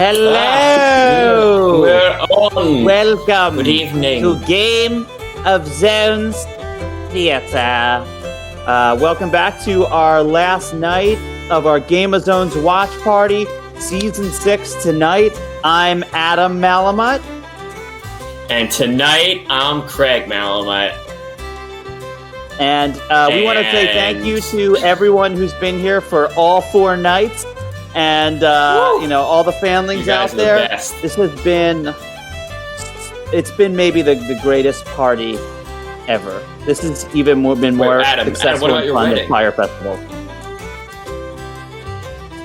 Hello! We're on! Welcome Good evening. to Game of Zones Theater. Welcome back to our last night of our Game of Zones watch party, Season 6 tonight. I'm Adam Malamut. And tonight, I'm Craig Malamut. And we want to say thank you to everyone who's been here for all 4 nights. And, all the families out there. This has been, it's been maybe the greatest party ever. This has even been more successful than the Fire Festival.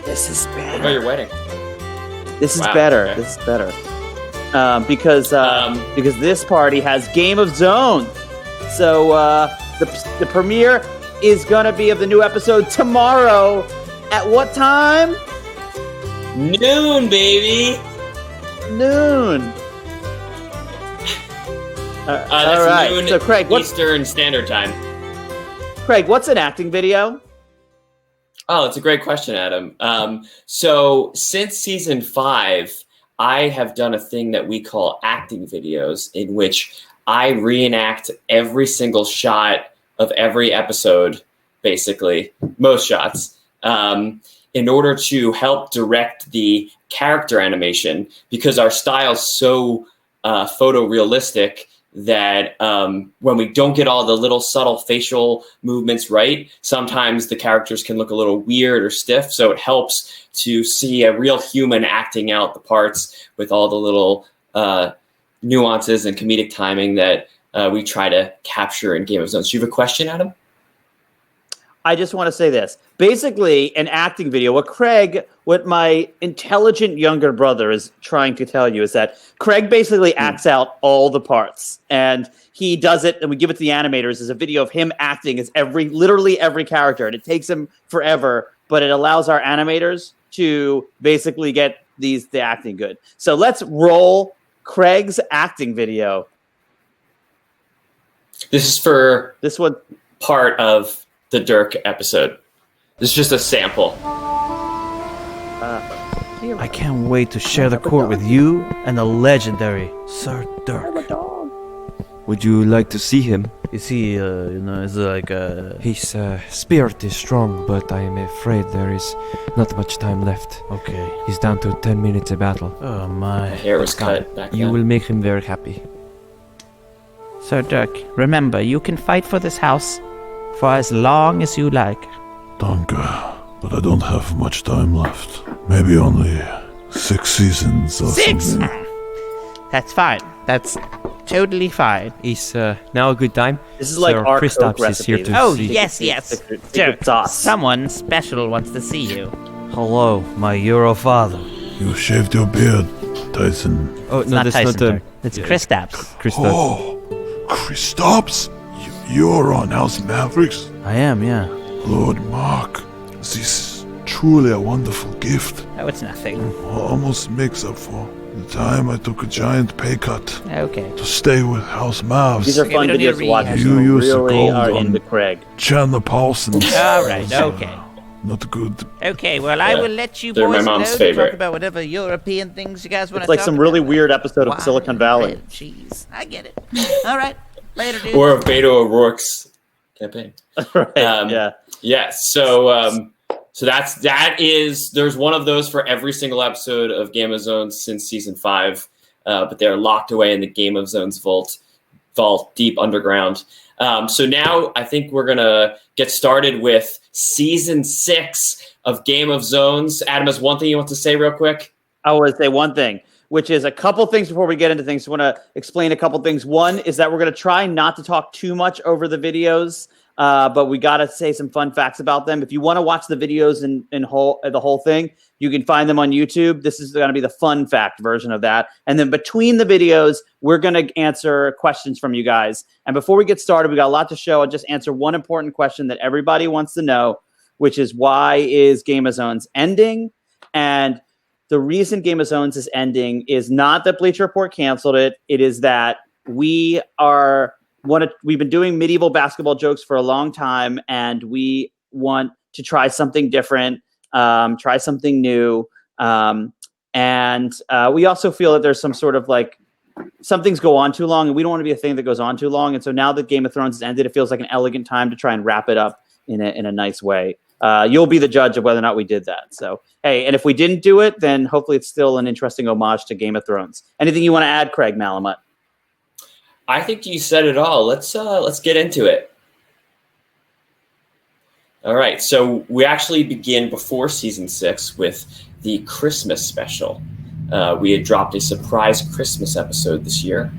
This is better. What about your wedding? This is better. Okay. This is better. Because this party has Game of Zones. So the premiere is going to be of the new episode tomorrow. At what time? Noon, baby. Noon. That's all right. noon So, Craig, Eastern Standard Time. Craig, what's an acting video? Oh, it's a great question, Adam. So since season 5, I have done a thing that we call acting videos, in which I reenact every single shot of every episode, basically, most shots, in order to help direct the character animation, because our style's so photorealistic that when we don't get all the little subtle facial movements right, sometimes the characters can look a little weird or stiff. So it helps to see a real human acting out the parts with all the little nuances and comedic timing that we try to capture in Game of Zones. Do you have a question, Adam? I just want to say this. Basically, an acting video, what my intelligent younger brother is trying to tell you is that Craig basically acts out all the parts. And he does it, and we give it to the animators as a video of him acting as literally every character. And it takes him forever, but it allows our animators to basically get the acting good. So let's roll Craig's acting video. This is for this one part of the Dirk episode. This is just a sample. I can't wait to share the court with you and the legendary Sir Dirk. Would you like to see him? Is he, is like His spirit is strong, but I am afraid there is not much time left. Okay. He's down to 10 minutes of battle. Oh my. My hair was cut back then. You will make him very happy. Sir Dirk, remember, you can fight for this house for as long as you like. Danke, but I don't have much time left. Maybe only 6 seasons or 6? something. That's fine. That's totally fine. Is now a good time? This is like our Coke recipe. Here to Oh, see. yes. Dirk, someone special wants to see you. hello, my Euro father. You shaved your beard, Tyson. Oh, It's no, not that's Tyson not the... Dirk. It's Kristaps. Kristaps. Oh, Kristaps? You're on House Mavericks? I am, yeah. Lord Mark, this is truly a wonderful gift. Oh, it's nothing. Almost makes up for the time I took a giant pay cut Okay. to stay with House Mavs. These are fun we don't need videos to to watch. rehash You used to really call are them into Craig. Chandler Parsons. All right, okay. Not good. Okay, well, I will let you They're my boys know mom's to favorite. talk about whatever European things you guys want to It's like talk some about. really weird episode of Wine Silicon and Valley. bread, cheese. I get it. All right. Later, dude. Or of Beto O'Rourke's campaign. Right, Yeah. So there's one of those for every single episode of Game of Zones since season 5, but they're locked away in the Game of Zones vault deep underground. So now I think we're gonna get started with season 6 of Game of Zones. Adam, has one thing you want to say real quick? I want to say one thing, which is a couple things before we get into things. I want to explain a couple things. One is that we're going to try not to talk too much over the videos, but we got to say some fun facts about them. If you want to watch the videos in the whole thing, you can find them on YouTube. This is going to be the fun fact version of that. And then between the videos, we're going to answer questions from you guys. And before we get started, we got a lot to show. I'll just answer one important question that everybody wants to know, which is why is Game of Zones ending? And the reason Game of Zones is ending is not that Bleacher Report canceled it. It is that we've been doing medieval basketball jokes for a long time, and we want to try something different, try something new. And we also feel that there's some sort of like, some things go on too long, and we don't want to be a thing that goes on too long. And so now that Game of Thrones has ended, it feels like an elegant time to try and wrap it up in a nice way. You'll be the judge of whether or not we did that. So, hey, and if we didn't do it, then hopefully it's still an interesting homage to Game of Thrones. Anything you want to add, Craig Malamut? I think you said it all. Let's get into it. All right, so we actually begin before season 6 with the Christmas special. We had dropped a surprise Christmas episode this year,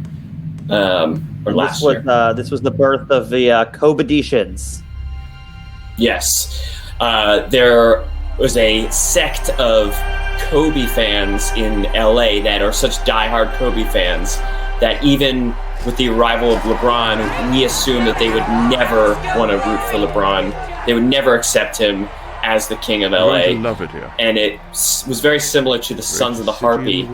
or last year. This was the birth of the Kobadishans. Yes, there was a sect of Kobe fans in LA that are such diehard Kobe fans that even with the arrival of LeBron, we assumed that they would never want to root for LeBron. They would never accept him as the king of LA. Love it here. And it was very similar to the Sons of the Harpy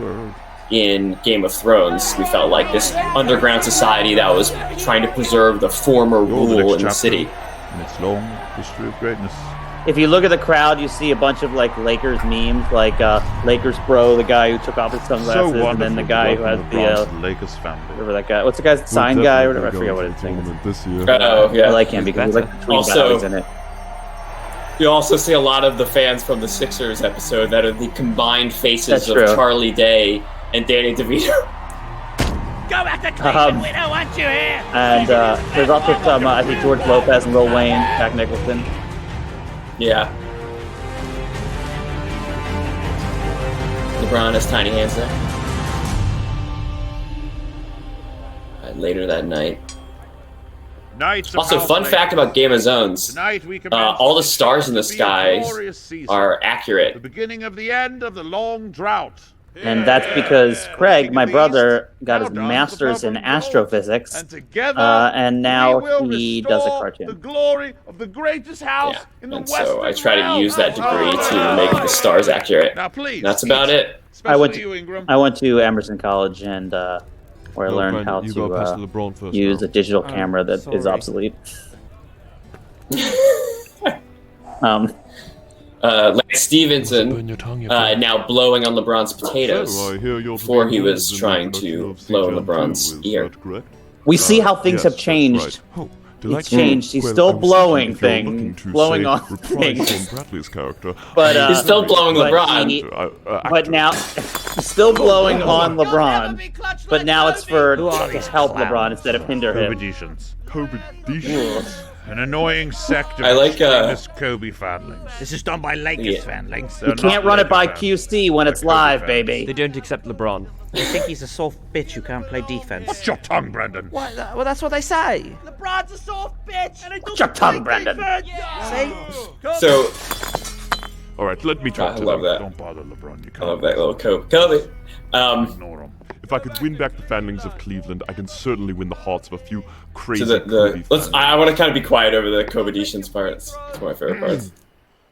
in Game of Thrones. We felt like this underground society that was trying to preserve the former rule in the city. In its long history of greatness. If you look at the crowd, you see a bunch of like Lakers memes, like Lakers bro, the guy who took off his sunglasses, and then the guy who has the Lakers family. whatever that guy. What's the guy's sign guy or whatever? I forget what his name is. This year. Oh, yeah. I like him because he's like between Also- valleys in it. You also see a lot of the fans from the Sixers episode that are the combined faces That's of true. Charlie Day and Danny DeVito. Go back to Cleveland. We don't want you here. And there's also some, I think, George Lopez and Lil Wayne, Jack Nicholson. Yeah. LeBron has tiny hands there. Later that night. Also, fun fact about Game of Thrones: all the stars in the sky are accurate. The beginning of the end of the long drought. And that's because Craig, my brother, got his master's in astrophysics, and now he does a The cartoon. glory of the greatest house Yeah, in the and western so I try to realm. use that degree to make the stars accurate. Now, please. That's about it. I went Especially you, Ingram. I went to Emerson College, and where I learned how you go past to LeBron first. use now. a digital camera that is sorry. obsolete. Like Stevenson, Burn your tongue, you bastard. now blowing on LeBron's potatoes So I hear you're before he being was used in trying the to production of blow in CGN2, LeBron's is ear. that correct? We see how things Yes, have that's changed. right. Oh, He's delightful. changed. He's Well, still I was blowing thinking if you're looking things, to, blowing say, on reprise things. Tom Bradley's character. But He's still blowing but LeBron. he- Actor. But now, he's still blowing on LeBron. But now it's for to help LeBron instead of hinder him. Kobadishans. An annoying sect of I like, extremist Kobe fanlings. This is done by Lakers Yeah. fanlings. You can't run it by QC when it's live, They baby. don't accept LeBron. They think he's a soft bitch who can't play defense. Watch your tongue, Brendan. What? Well, that's what they say. LeBron's a soft bitch. And What's your tongue, Brendan? See? So All right, let me I talk to love them. that. Don't bother LeBron. You I can't. love that little Kobe. Ignore him. If I could win back the fanlings of Cleveland, I can certainly win the hearts of a few crazy So Kobe let's. fans. I want to kind of be quiet over the Kobadishans parts. It's one of my favorite parts.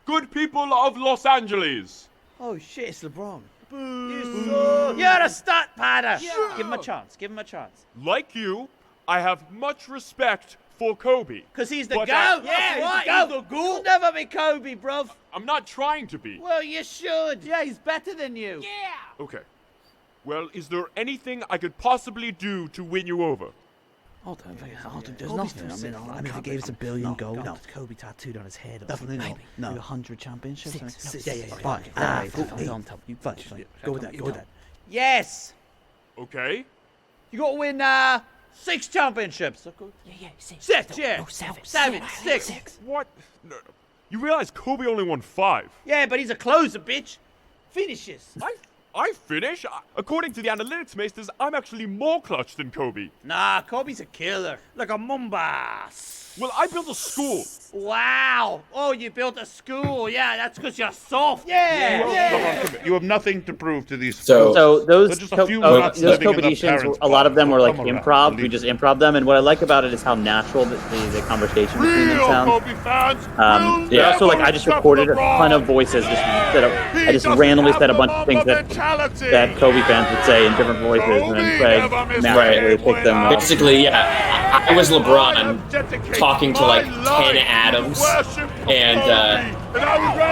Good people of Los Angeles. Oh shit, it's LeBron. You're a stat padder. Give him a chance. Give him a chance. Like you, I have much respect for Kobe. Cause he's the But GOAT. I- Yeah, right, he's the GOAT. You'll never be Kobe, bruv. I'm not trying to be. Well, you should. Yeah, he's better than you. Okay. Well, is there anything I could possibly do to win you over? Hold on, there's nothing. I mean, if he gave us $1 billion gold, Kobe tattooed on his head. Definitely not. No. 100 championships. Six. Yeah. Five. You fine. Go with that. Go with that. Yes. Okay. You got to win 6 championships. Yeah. 6. Yeah. No, 7. 6. What? No. You realize Kobe only won 5. Yeah, but he's a closer, bitch. Finishes. I finish? According to the analytics masters, I'm actually more clutch than Kobe. Nah, Kobe's a killer. Like a Mombas. Well, I built a school. Wow. Oh, you built a school. Yeah, that's because you're soft. Yeah. LeBron, come here. You have nothing to prove to these. So- So those They're just a few nuts those living in the Kobadishans, parents' a lot of them were like Come around, improv. We believe just it. improv them, and what I like about it is how natural the conversation between them Real sounds. Kobe fans. But also, like, I just recorded a ton of voices. I just randomly said a bunch of things that that Kobe fans would say in different voices, and then Craig naturally picked them up. Basically, yeah, I was LeBron talking to like 10 Adams, and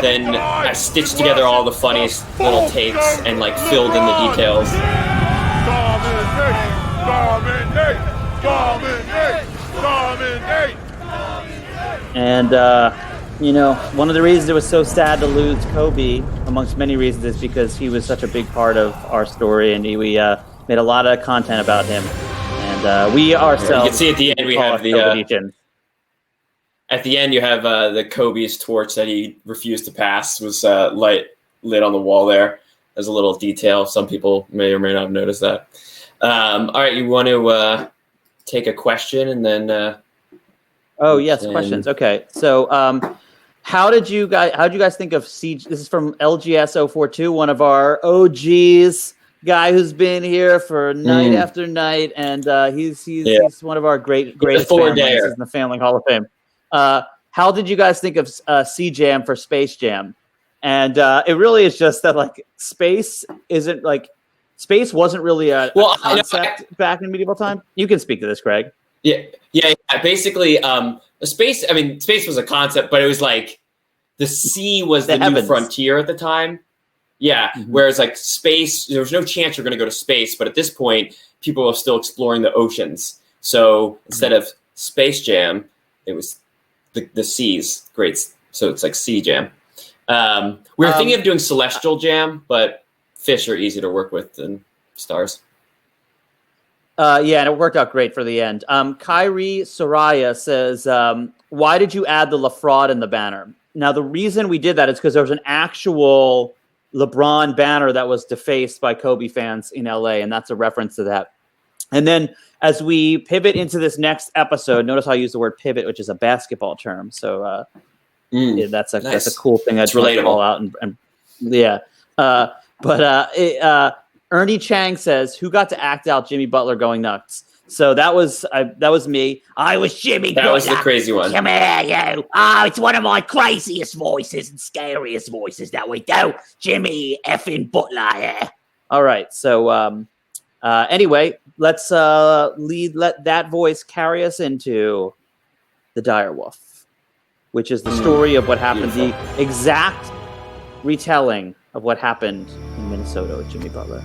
then I stitched together all the funniest little takes and like filled in the details. And one of the reasons it was so sad to lose Kobe, amongst many reasons, is because he was such a big part of our story, and we made a lot of content about him. And we ourselves, you can see at the end we have the at the end you have the Kobe's torch that he refused to pass was lit on the wall there. There's a little detail. Some people may or may not have noticed that. All right, you want to take a question and then? Oh yes, questions. Okay, so how did you guys think of Siege? This is from LGS042, one of our OGs, guy who's been here for night after night, and he's one of our greatest fans in the Family Hall of Fame. How did you guys think of Sea Jam for Space Jam? And it really is just that like space wasn't really a concept back in medieval time. You can speak to this, Craig. Yeah. Basically, space was a concept, but it was like the sea was the new frontier at the time. Yeah. Mm-hmm. Whereas like space, there was no chance you're going to go to space, but at this point, people were still exploring the oceans. So instead of Space Jam, it was the seas. Great. So it's like Sea Jam. We were thinking of doing Celestial Jam, but fish are easy to work with than stars. And it worked out great for the end. Kyrie Soraya says, why did you add the LaFraud in the banner? Now, the reason we did that is because there was an actual LeBron banner that was defaced by Kobe fans in LA, and that's a reference to that. And then as we pivot into this next episode, notice how I use the word pivot, which is a basketball term. So that's a cool thing. That's relatable. Call out Ernie Chang says, "Who got to act out Jimmy Butler going nuts?" So that was me. I was Jimmy Butler. That was the crazy one. Come here, you. Oh, it's one of my craziest voices and scariest voices that we do. Jimmy effing Butler, yeah. All right. So anyway, let's let that voice carry us into the Dire Wolf, which is the story of what happened, the exact retelling of what happened in Minnesota with Jimmy Butler.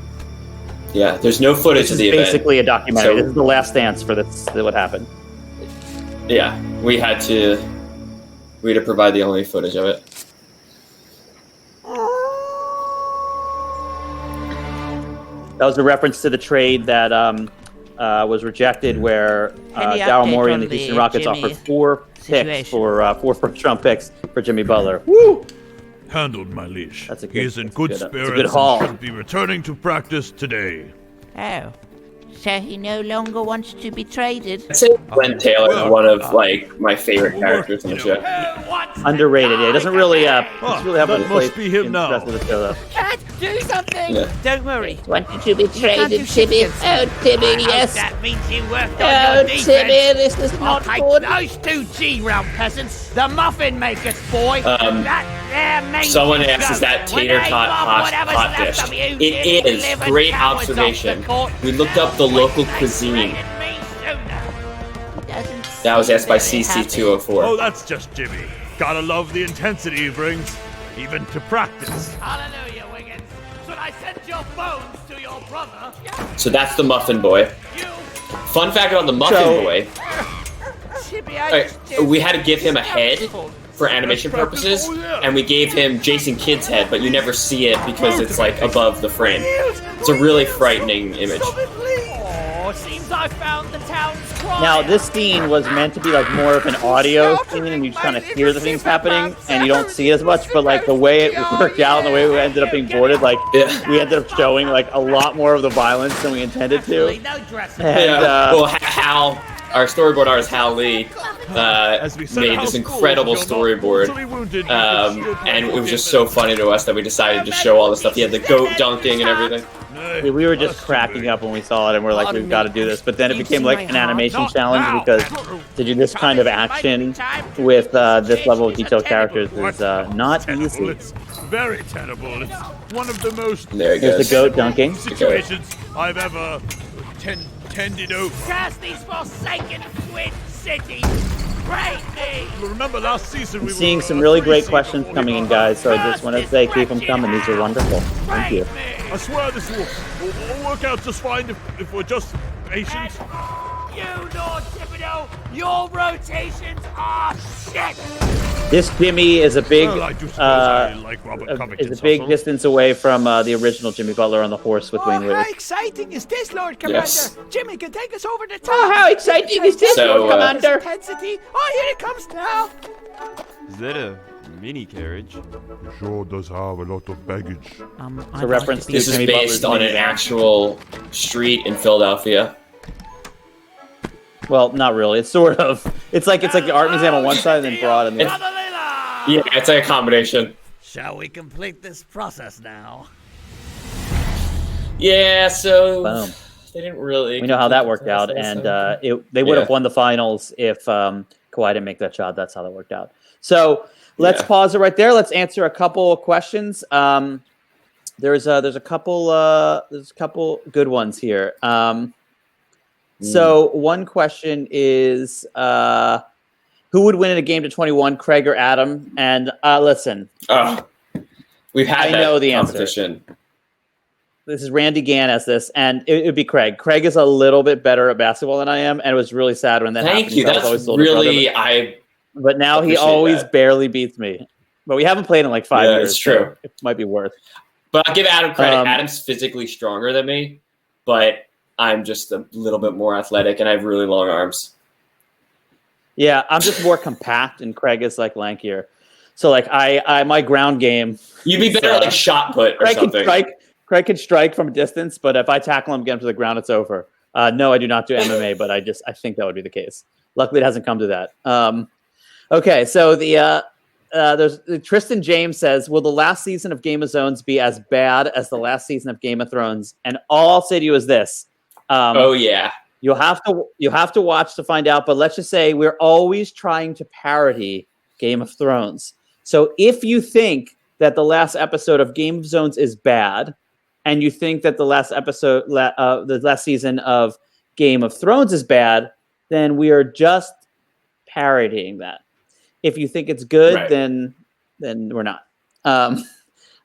Yeah, there's no footage of the event. Basically a documentary. This is the last dance for this. What happened? Yeah, we had to provide the only footage of it. That was a reference to the trade that was rejected, where Daryl Morey and the Houston Rockets offered 4 picks for 4 first-round picks for Jimmy Butler. Woo! Handled, my liege. That's he is in good spirits and should be returning to practice today. Oh, so he no longer wants to be traded? I'd say Glenn Taylor is one of like my favorite characters in the show. Underrated. Yeah, he doesn't really have that must be him now. The rest of the show, though. Cat, do something! Yeah. Don't worry. Wanting to be traded, Timmy. Oh, Timmy, yes. That means you worked on your defense. Timmy, this is not good. Those 2 G-round peasants, the muffin makers, boy. Someone asks, is that tater tot hot dish? It is. Great observation. We looked up the local cuisine. That was asked by CC204. Oh, that's just Jimmy. Gotta love the intensity he brings, even to practice. Hallelujah, Wiggins. Should I send your bones to your brother? So that's the Muffin Boy. Fun fact about the Muffin Boy. We had to give him a head for animation purposes, and we gave him Jason Kidd's head, but you never see it because it's like above the frame. It's a really frightening image. Oh, seems I found the town's crime. Now, this scene was meant to be like more of an audio scene, and you just kind of hear the things happening, and you don't see it as much. But like the way it worked out, and the way we ended up being boarded, like we ended up showing like a lot more of the violence than we intended to. And, well, Hal, our storyboard artist Hal Lee, made this incredible storyboard, and it was just so funny to us that we decided to show all the stuff. He had the goat dunking and everything. We were just cracking up when we saw it, and we're like, we've got to do this. But then it became like an animation challenge because to do this kind of action with this level of detailed characters is not easy. It's very terrible. It's one of the most There he There's goes. the goat dunking. situations I've ever tended over. Curse these forsaken Twin Cities! Break me! Remember last season we Seeing were some really great 3 seed questions before coming we in, got guys. So I just want to say, keep them coming. These are wonderful. Thank you. I swear this will work out just fine if we're just patient. You, Lord Thibodeau, your rotations are shit! This Jimmy is a big, Well, I do suppose I like Robert is a Covington's big hustle. distance away from the original Jimmy Butler on the horse with Wayne How Wade. exciting is this, Lord Commander? Yes. Jimmy can take us over the top. Oh, how exciting is this, So, Lord Commander? Intensity. Oh, here it comes now. Is that a mini carriage? Sure does have a lot of baggage. It's a reference to This is Jimmy based Butler's on an minivan. actual street in Philadelphia. Well, not really. It's sort of. It's like the art museum on one side and then Broad on the other. Yeah, it's like a combination. Shall we complete this process now? Yeah, so Boom. they didn't really. We know how that worked out, and they would have won the finals if Kawhi didn't make that shot. That's how that worked out. So let's pause it right there. Let's answer a couple of questions. There's a couple good ones here. So one question is, who would win in a game to 21, Craig or Adam? And listen, we've had I that know the competition. answer. This is Randy Gann as this, and it would be Craig. Craig is a little bit better at basketball than I am, and it was really sad when that happened. Thank you. I was That's always told his really brother, but now he appreciate always that. barely beats me. But we haven't played in like 5 years. It's true. So it might be worth. But I'll give Adam credit. Um, Adam's physically stronger than me, but I'm just a little bit more athletic, and I have really long arms. Yeah, I'm just more compact, and Craig is like lankier. So like I my ground game. You'd be better at like shot put or Craig something. Craig can strike from a distance, but if I tackle him, get him to the ground, it's over. No, I do not do MMA, but I think that would be the case. Luckily, it hasn't come to that. Okay, so there's Tristan James says, "Will the last season of Game of Zones be as bad as the last season of Game of Thrones?" And all I'll say to you is this: oh yeah, you'll have to watch to find out. But let's just say we're always trying to parody Game of Thrones. So if you think that the last episode of Game of Zones is bad, and you think that the last season of Game of Thrones is bad, then we are just parodying that. If you think it's good, Right. then we're not.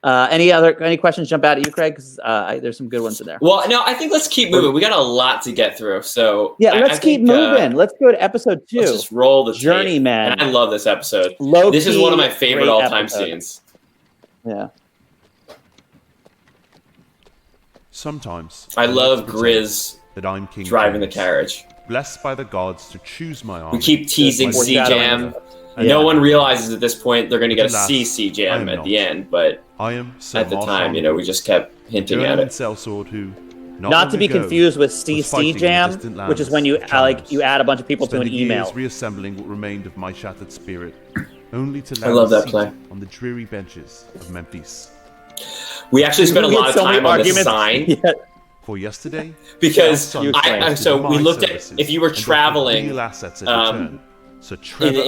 Any questions jump out at you, Craig? 'Cause, there's some good ones in there. Well, no, I think let's keep moving. We got a lot to get through, so Yeah, I let's keep think, moving. Let's go to episode 2. Let's just roll the tape. Journeymen. And I love this episode. Low-key, This is one of my favorite great all-time episode. scenes. Yeah. Sometimes I love pretend Grizz that I'm King driving the James, carriage. blessed by the gods to choose my army. We keep teasing More C-Jam. Yeah. No one realizes at this point they're going to get a Alas, C I C-Jam am at the not. end, but I am Sir at the time, Marshal we just kept hinting at Journeyman it. sellsword who, Not long to be ago, confused with was CC fighting in Jam, distant which is lands when you of Channels, you add a bunch of people to an spending email. years reassembling what remained of my shattered spirit, only to I land love that seated play. on the dreary benches of Memphis. We actually spent a We had lot of so many time on this arguments. sign Yeah. For yesterday, because you so we looked at if you were traveling in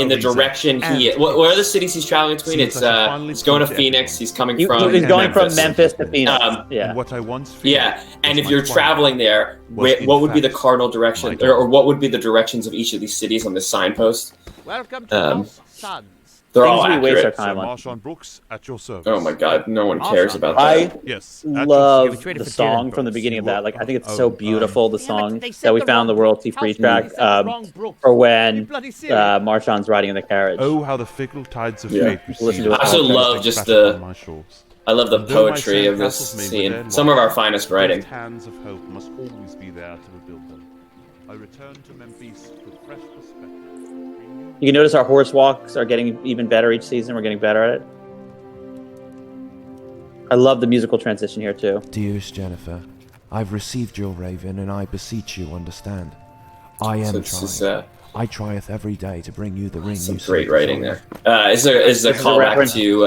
the direction what are the cities he's traveling between? It's he's going to Phoenix. He's coming from He's going Memphis. from Memphis to Phoenix. Yeah. And what I once feared Yeah, and was if my you're plight. traveling there, was in what would be the fact cardinal direction, my or what would be the directions of each of these cities on this signpost? Welcome to House Sons. They're Things all we waste our accurate. time on. Marshal Brooks at your service. Oh my god, no one cares about I that. Yes. at your love service. the for song Dylan from the Brooks. beginning of You that. will- Like I think it's oh, so beautiful. The Damn it, song they said that we the found on the wrong royalty Brooks. free Tell me track they said the wrong Brooks. for Are you when bloody serious? Marshawn's riding in the carriage. Oh, how the fickle tides of Yeah. fate Listen recede. to it. I also Okay. love just Crash upon the my shores. I love the And though my poetry of this sandcastles may scene. wither and Some of our watch, finest the writing. first hands of hope must always be there to rebuild them. I return to Memphis with fresh perspective. You can notice our horse walks are getting even better each season. We're getting better at it. I love the musical transition here too. Dearest Jennifer, I've received your raven and I beseech you understand. I am So this is trying. I trieth every day to bring you the ring. Some you great seek. writing there. Is a callback to?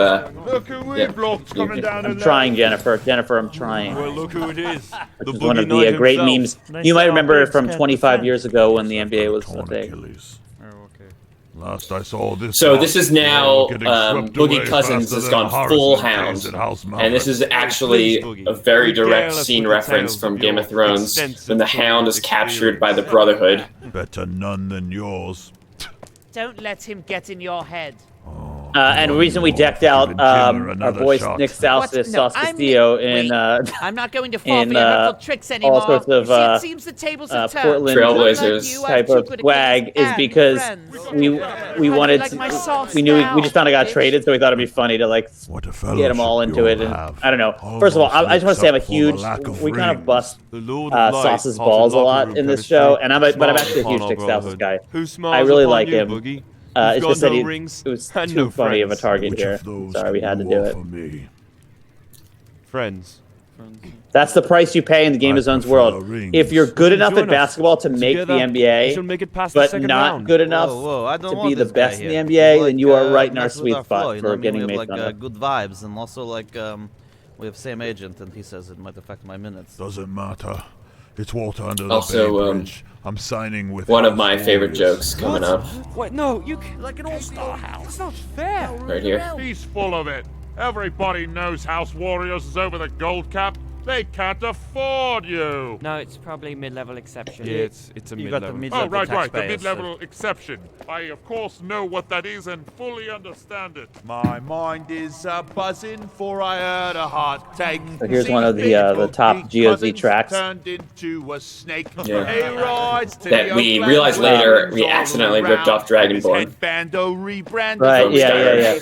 Look who we blocked coming down. I'm trying, Jennifer. Jennifer, I'm trying. Well, look who it is. Which is one of the great memes. You might remember it from 25 years ago when the NBA was a thing. Last I saw this. So this is now Boogie Cousins has gone full hound, and this is actually a very direct scene reference from Game of Thrones when the Hound is captured by the Brotherhood. Better none than yours. Don't let him get in your head. And the reason we decked out our boy Nick Sauce Castillo in I'm not going to fall for your hurtful tricks anymore. all sorts of it seems the tables have turned. Portland Trailblazers type of swag is because we wanted to, we just found I got traded, so we thought it'd be funny to like get them all into it. And I don't know. First of all, I just want to say I'm a huge. We kind of bust Sauce's balls a lot in this show, and I'm actually a huge Nick Sauce guy. I really like him. It's just that it was too funny of a target here. Sorry, we had to do it. Friends. That's the price you pay in the Game of Zones world. If you're good enough at basketball to make the NBA, but not good enough to be the best in the NBA, then you are right in our sweet spot for getting made fun of. Good vibes, and also like we have same agent, and he says it might affect my minutes. Doesn't matter. It's water under the Bay Bridge. I'm signing with one of my favorite jokes coming up. Wait, no, you like an all-star house. That's not fair. Right here. He's full of it. Everybody knows House Warriors is over the gold cap. They can't afford you. No, it's probably mid-level exception. Yeah, it's a mid-level. Oh, right, the mid-level exception. I, of course, know what that is and fully understand it. My mind is buzzing, for I heard a heart take. So here's one of the top GOZ tracks. Turned into a snake. Yeah. That we realized later we accidentally ripped off Dragonborn. Right, yeah.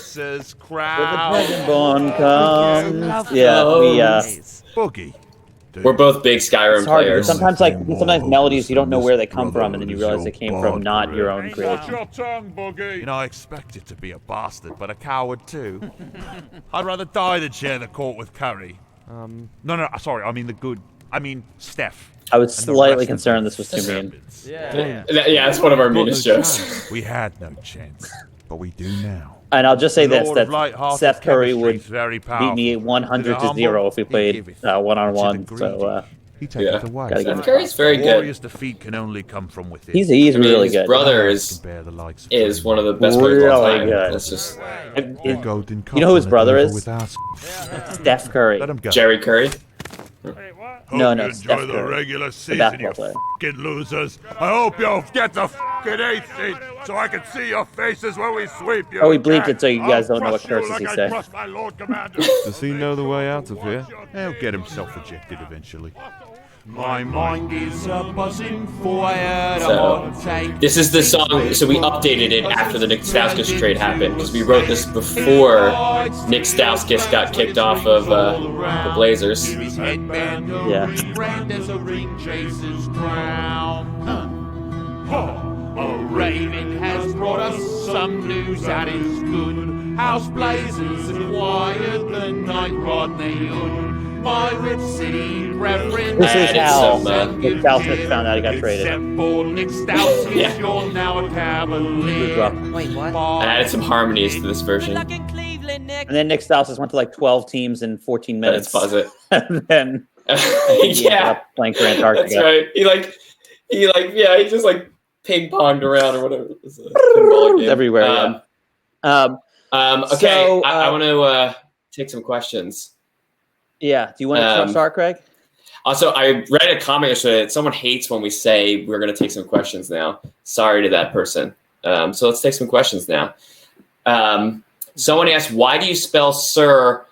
Dragonborn comes. Yeah, Boogie. We're both big Skyrim players. Sometimes melodies you don't know where they come from, and then you realize they came from not your own creation. Your tongue, Boogie. You know, I expected to be a bastard, but a coward too. I'd rather die than share the court with Curry. No, sorry, I mean Steph. I was slightly concerned this was too mean. Yeah, it's one of our meanest jokes. We had no chance, but we do now. And I'll just say this, that Seth Curry would beat me 100-0 if we played one-on-one. So, Seth Curry's very good. Warrior's defeat can only come from within. He's really good. His brother is one of the best players of all time. That's just... you know who his brother is? Steph Curry. Jerry Curry? No, Steph Curry. The regular season, you fucking losers. I hope you'll get the fucking 8th seed so I can see your faces when we sweep you. Oh, we bleeped it so you guys don't know what curses he said. Does he know the way out of here? He'll get himself ejected eventually. My mind is buzzing, for I heard a take. This is the song, so we updated it after the Nick Stauskas trade happened, because we wrote this before Nick Stauskas got kicked off of the Blazers. Yeah. A raven has brought us some news that is good. House Blazers acquired the night Rodney Hood. My Rip City reverend. This is how Nick Stauskas found out he got traded. Nick Stauskas, you're now a Cavalier. Wait, what? I added some harmonies to this version. Cleveland, Nick. And then Nick Stauskas went to like 12 teams in 14 minutes. Let's pause it. And then playing for Antarctica. That's right. He just like ping-ponged around or whatever. It was a pinball game. Everywhere. Okay, so, I want to take some questions. Yeah. Do you want to start, Craig? Also, I read a comment yesterday that someone hates when we say we're going to take some questions now. Sorry to that person. So let's take some questions now. Someone asked, why do you spell Sir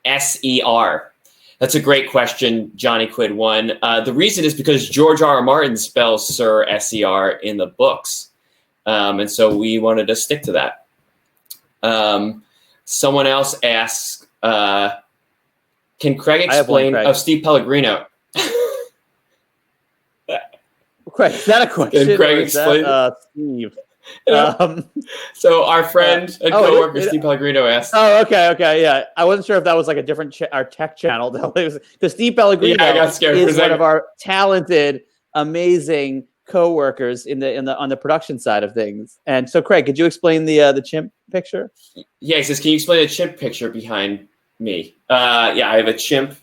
S-E-R? That's a great question, Johnny Quid 1. The reason is because George R. R. Martin spells Sir S-E-R in the books. And so we wanted to stick to that. Someone else asks, can Craig explain... Oh, Steve Pellegrino. Craig, is that a question? Can Craig explain? Steve. So our friend and coworker Steve Pellegrino asked. Oh, okay, yeah. I wasn't sure if that was like a different our tech channel. Because Steve Pellegrino I got scared is one of our talented, amazing co-workers on the production side of things. And so, Craig, could you explain the chimp picture? Yeah, he says, can you explain the chimp picture behind me? Yeah, I have a chimp.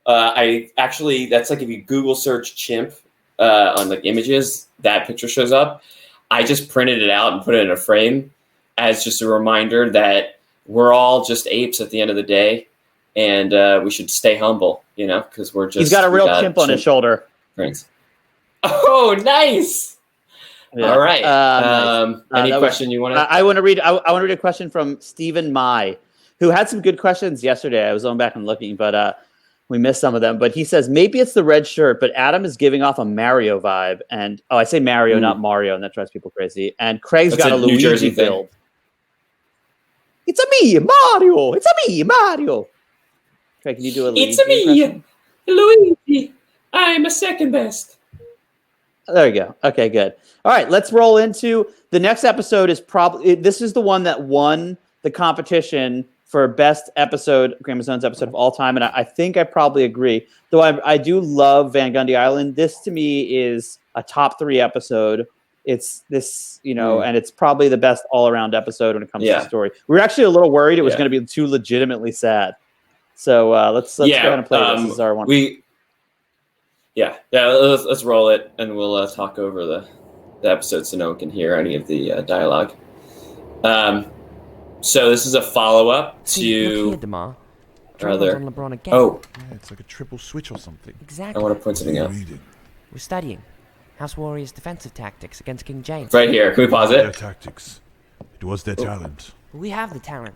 That's like if you Google search chimp on like images, that picture shows up. I just printed it out and put it in a frame as just a reminder that we're all just apes at the end of the day, and we should stay humble, because we're just. He's got a real chimp on his shoulder. Friends. Oh, nice. Yeah. All right. Nice. Any question you want to? I want to read. I want to read a question from Stephen Mai, who had some good questions yesterday. I was going back and looking, but we missed some of them. But he says maybe it's the red shirt, but Adam is giving off a Mario vibe, and I say Mario, not Mario, and that drives people crazy. And Craig's got a New Luigi Jersey build. It's a me, Mario. It's a me, Mario. Craig, can you do a Luigi? It's a me, Luigi. I'm a second best. There you go. Okay, good. All right, let's roll into the next episode. This is the one that won the competition for best episode, Game of Thrones episode of all time, and I think I probably agree. Though I do love Van Gundy Island. This to me is a top 3 episode. It's this, and it's probably the best all-around episode when it comes to the story. We were actually a little worried it was going to be too legitimately sad. So let's go ahead and play this. This is our one. Let's roll it, and we'll talk over the episode so no one can hear any of the dialogue. So this is a follow-up to... DeMar. Rather... On LeBron again. Oh. Yeah, it's like a triple switch or something. Exactly. I want to point something out. We're studying House Warriors' defensive tactics against King James. Right here. Can we pause it? Their tactics. It was their talent. We have the talent.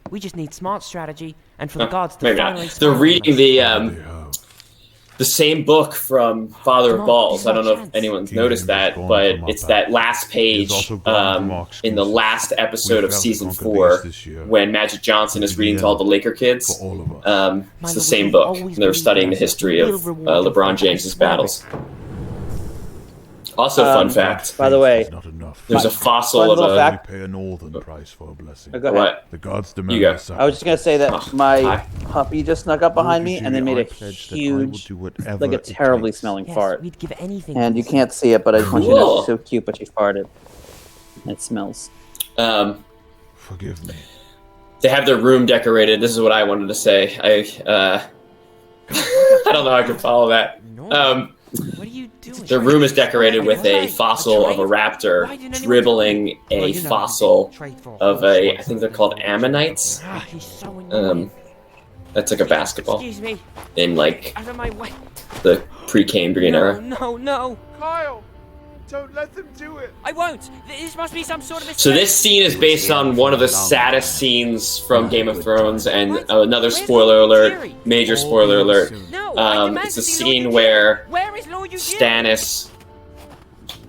We just need smart strategy and for the gods to maybe finally... not. They're reading the same book from Father of Balls. I don't know if anyone's noticed that, but it's that last page in the last episode of season 4 when Magic Johnson is reading to all the Laker kids. It's the same book, and they're studying the history of LeBron James's battles. Also, fun fact. By the way, there's a fossil of a... pay a northern price for a blessing. Go ahead. What? The gods demand go. a I was just going to say that my puppy just snuck up behind me and then made a huge, like a terribly smelling fart. We'd give anything And you can't see it, but I just want you to know it's so cute, but she farted. It smells. Forgive me. They have their room decorated. This is what I wanted to say. I don't know how I can follow that. What are you doing? The room is decorated with a fossil of a raptor dribbling a fossil of I think they're called ammonites. That's like a basketball. Excuse me. In like Out of my way. the pre-Cambrian era. No. Kyle, don't let them do it. I won't. This must be some sort of... So this scene is based on one of the saddest scenes from Game of Thrones, and another spoiler alert, major spoiler alert. It's a scene where Stannis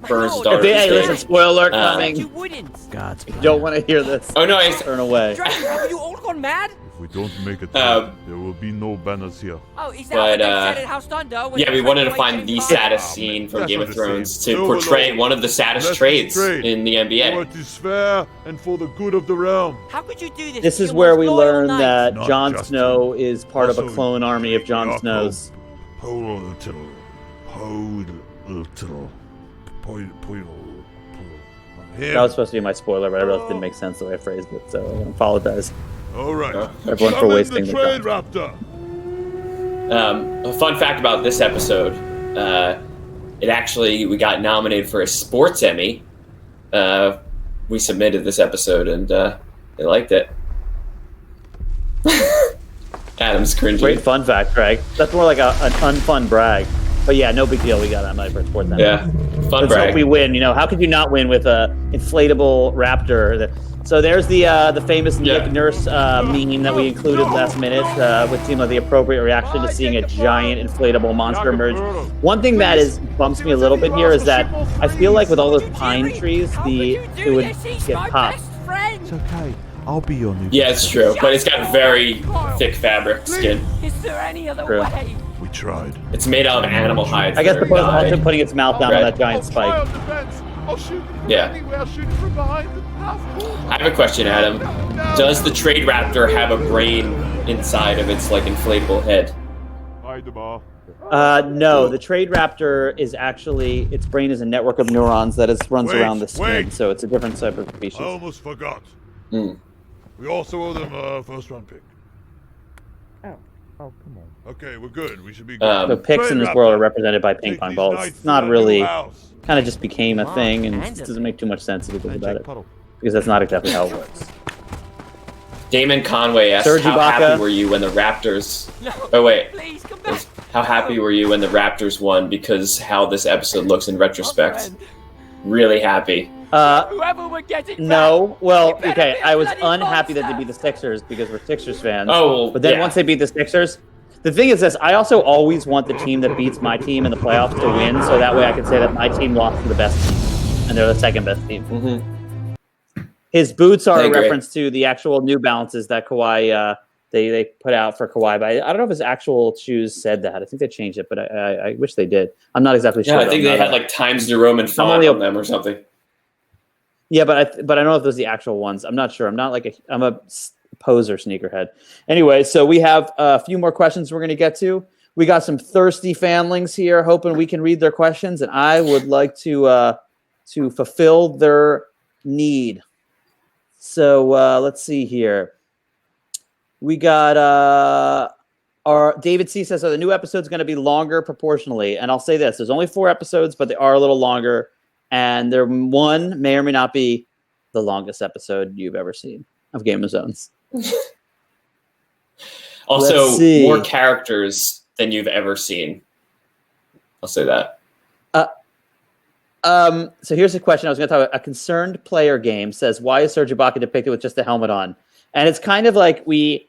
burns his daughter. Hey, listen, spoiler alert coming. You wouldn't. God's don't want to hear this. Oh no, turn away. Have you all gone mad? If we don't make it, there will be no banners here. Oh, is that what they said at House Thunder? Yeah, we wanted to find the saddest scene from Game of Thrones to portray one of the saddest trades in the NBA. For it is fair and for the good of the realm. How could you do this? This is where we learn that Jon Snow is part of a clone army of Jon Snows. That was supposed to be my spoiler, but I realized it didn't make sense the way I phrased it, so I apologize. All right, everyone for wasting the trade time. raptor. A fun fact about this episode: we got nominated for a sports Emmy. We submitted this episode, and they liked it. Adam's cringing. Great fun fact, Craig. That's more like an unfun brag. But yeah, no big deal. We got nominated for a sports Emmy. Yeah, fun Let's brag. hope we win. How could you not win with a inflatable raptor? So there's the famous Nick Nurse meme that we included last minute, which seemed like the appropriate reaction to seeing a giant inflatable monster emerge. One thing that bumps me a little bit here is that I feel like with all those pine trees, it would get popped. It's okay. I'll be your new. Yeah, it's true, but it's got very thick fabric skin. Is there any other True. way? We tried. It's made out of animal hides. I guess that the are person dyed also putting its mouth down on that giant spike. I'll shoot them from Yeah. anywhere. I'll shoot it from behind the house. I have a question, Adam. Does the trade raptor have a brain inside of its like inflatable head? Hi, DeMar. No, the trade raptor is actually, its brain is a network of neurons that runs around the skin, so it's a different type of species. I almost forgot. We also owe them a first-round pick. Oh, come on. Okay, we're good. We should be good. So picks in this world are represented by ping pong balls. It's not really, kind of just became a thing, and it doesn't make too much sense if you think about it, because that's not exactly how it works. Damon Conway asked, Serge how Ibaka. happy were you when the Raptors... Oh, wait. Please come back. How happy were you when the Raptors won because how this episode looks in retrospect? Really happy. Whoever we're getting No, well, okay, I was unhappy that they beat the Sixers because we're Sixers fans. Oh, but then yeah. once they beat the Sixers, the thing is this, I also always want the team that beats my team in the playoffs to win, so that way I can say that my team lost to the best team, and they're the second best team. Mm-hmm. His boots are I a agree. reference to the actual New Balances that Kawhi, they put out for Kawhi, but I don't know if his actual shoes said that. I think they changed it, but I wish they did. I'm not exactly sure. Yeah, I think they had like Times New Roman font on them or something. Yeah, but I don't know if those are the actual ones. I'm not sure. I'm a poser sneakerhead. Anyway, so we have a few more questions we're going to get to. We got some thirsty fanlings here, hoping we can read their questions, and I would like to fulfill their need. So let's see here. We got our David C says, so the new episode's going to be longer proportionally, and I'll say this: there's only 4 episodes, but they are a little longer. And one may or may not be the longest episode you've ever seen of Game of Zones. Also, more characters than you've ever seen. I'll say that. So here's a question. I was going to talk about. A concerned player game says, why is Serge Ibaka depicted with just a helmet on? And it's kind of like we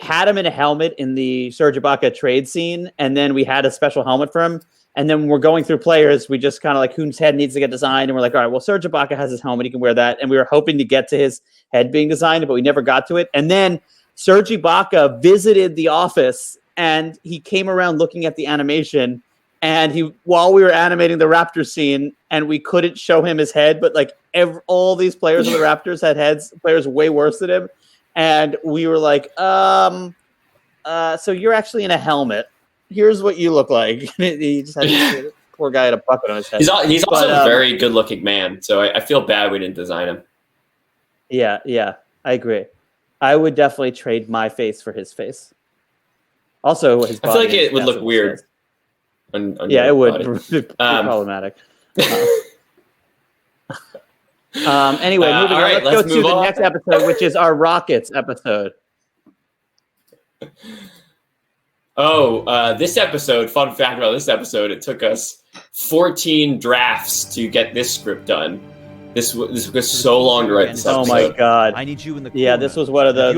had him in a helmet in the Serge Ibaka trade scene, and then we had a special helmet for him. And then when we're going through players, we just kind of like whose head needs to get designed. And we're like, all right, well, Serge Ibaka has his helmet. He can wear that. And we were hoping to get to his head being designed, but we never got to it. And then Serge Ibaka visited the office and he came around looking at the animation. And while we were animating the Raptors scene and we couldn't show him his head, but like all these players of the Raptors had heads, players way worse than him. And we were like, so you're actually in a helmet. Here's what you look like. He just had this poor guy had a bucket on his head. He's also a very good-looking man, so I feel bad we didn't design him. Yeah, I agree. I would definitely trade my face for his face. Also, his body. I feel like it would look weird. On yeah, it would. Body. Problematic. Anyway, moving on. Right, Let's go to the on. next episode, which is our Rockets episode. This episode, fun fact about this episode, it took us 14 drafts to get this script done. This took us so long to write this episode. Oh my god! I need you in the yeah. This was one of the.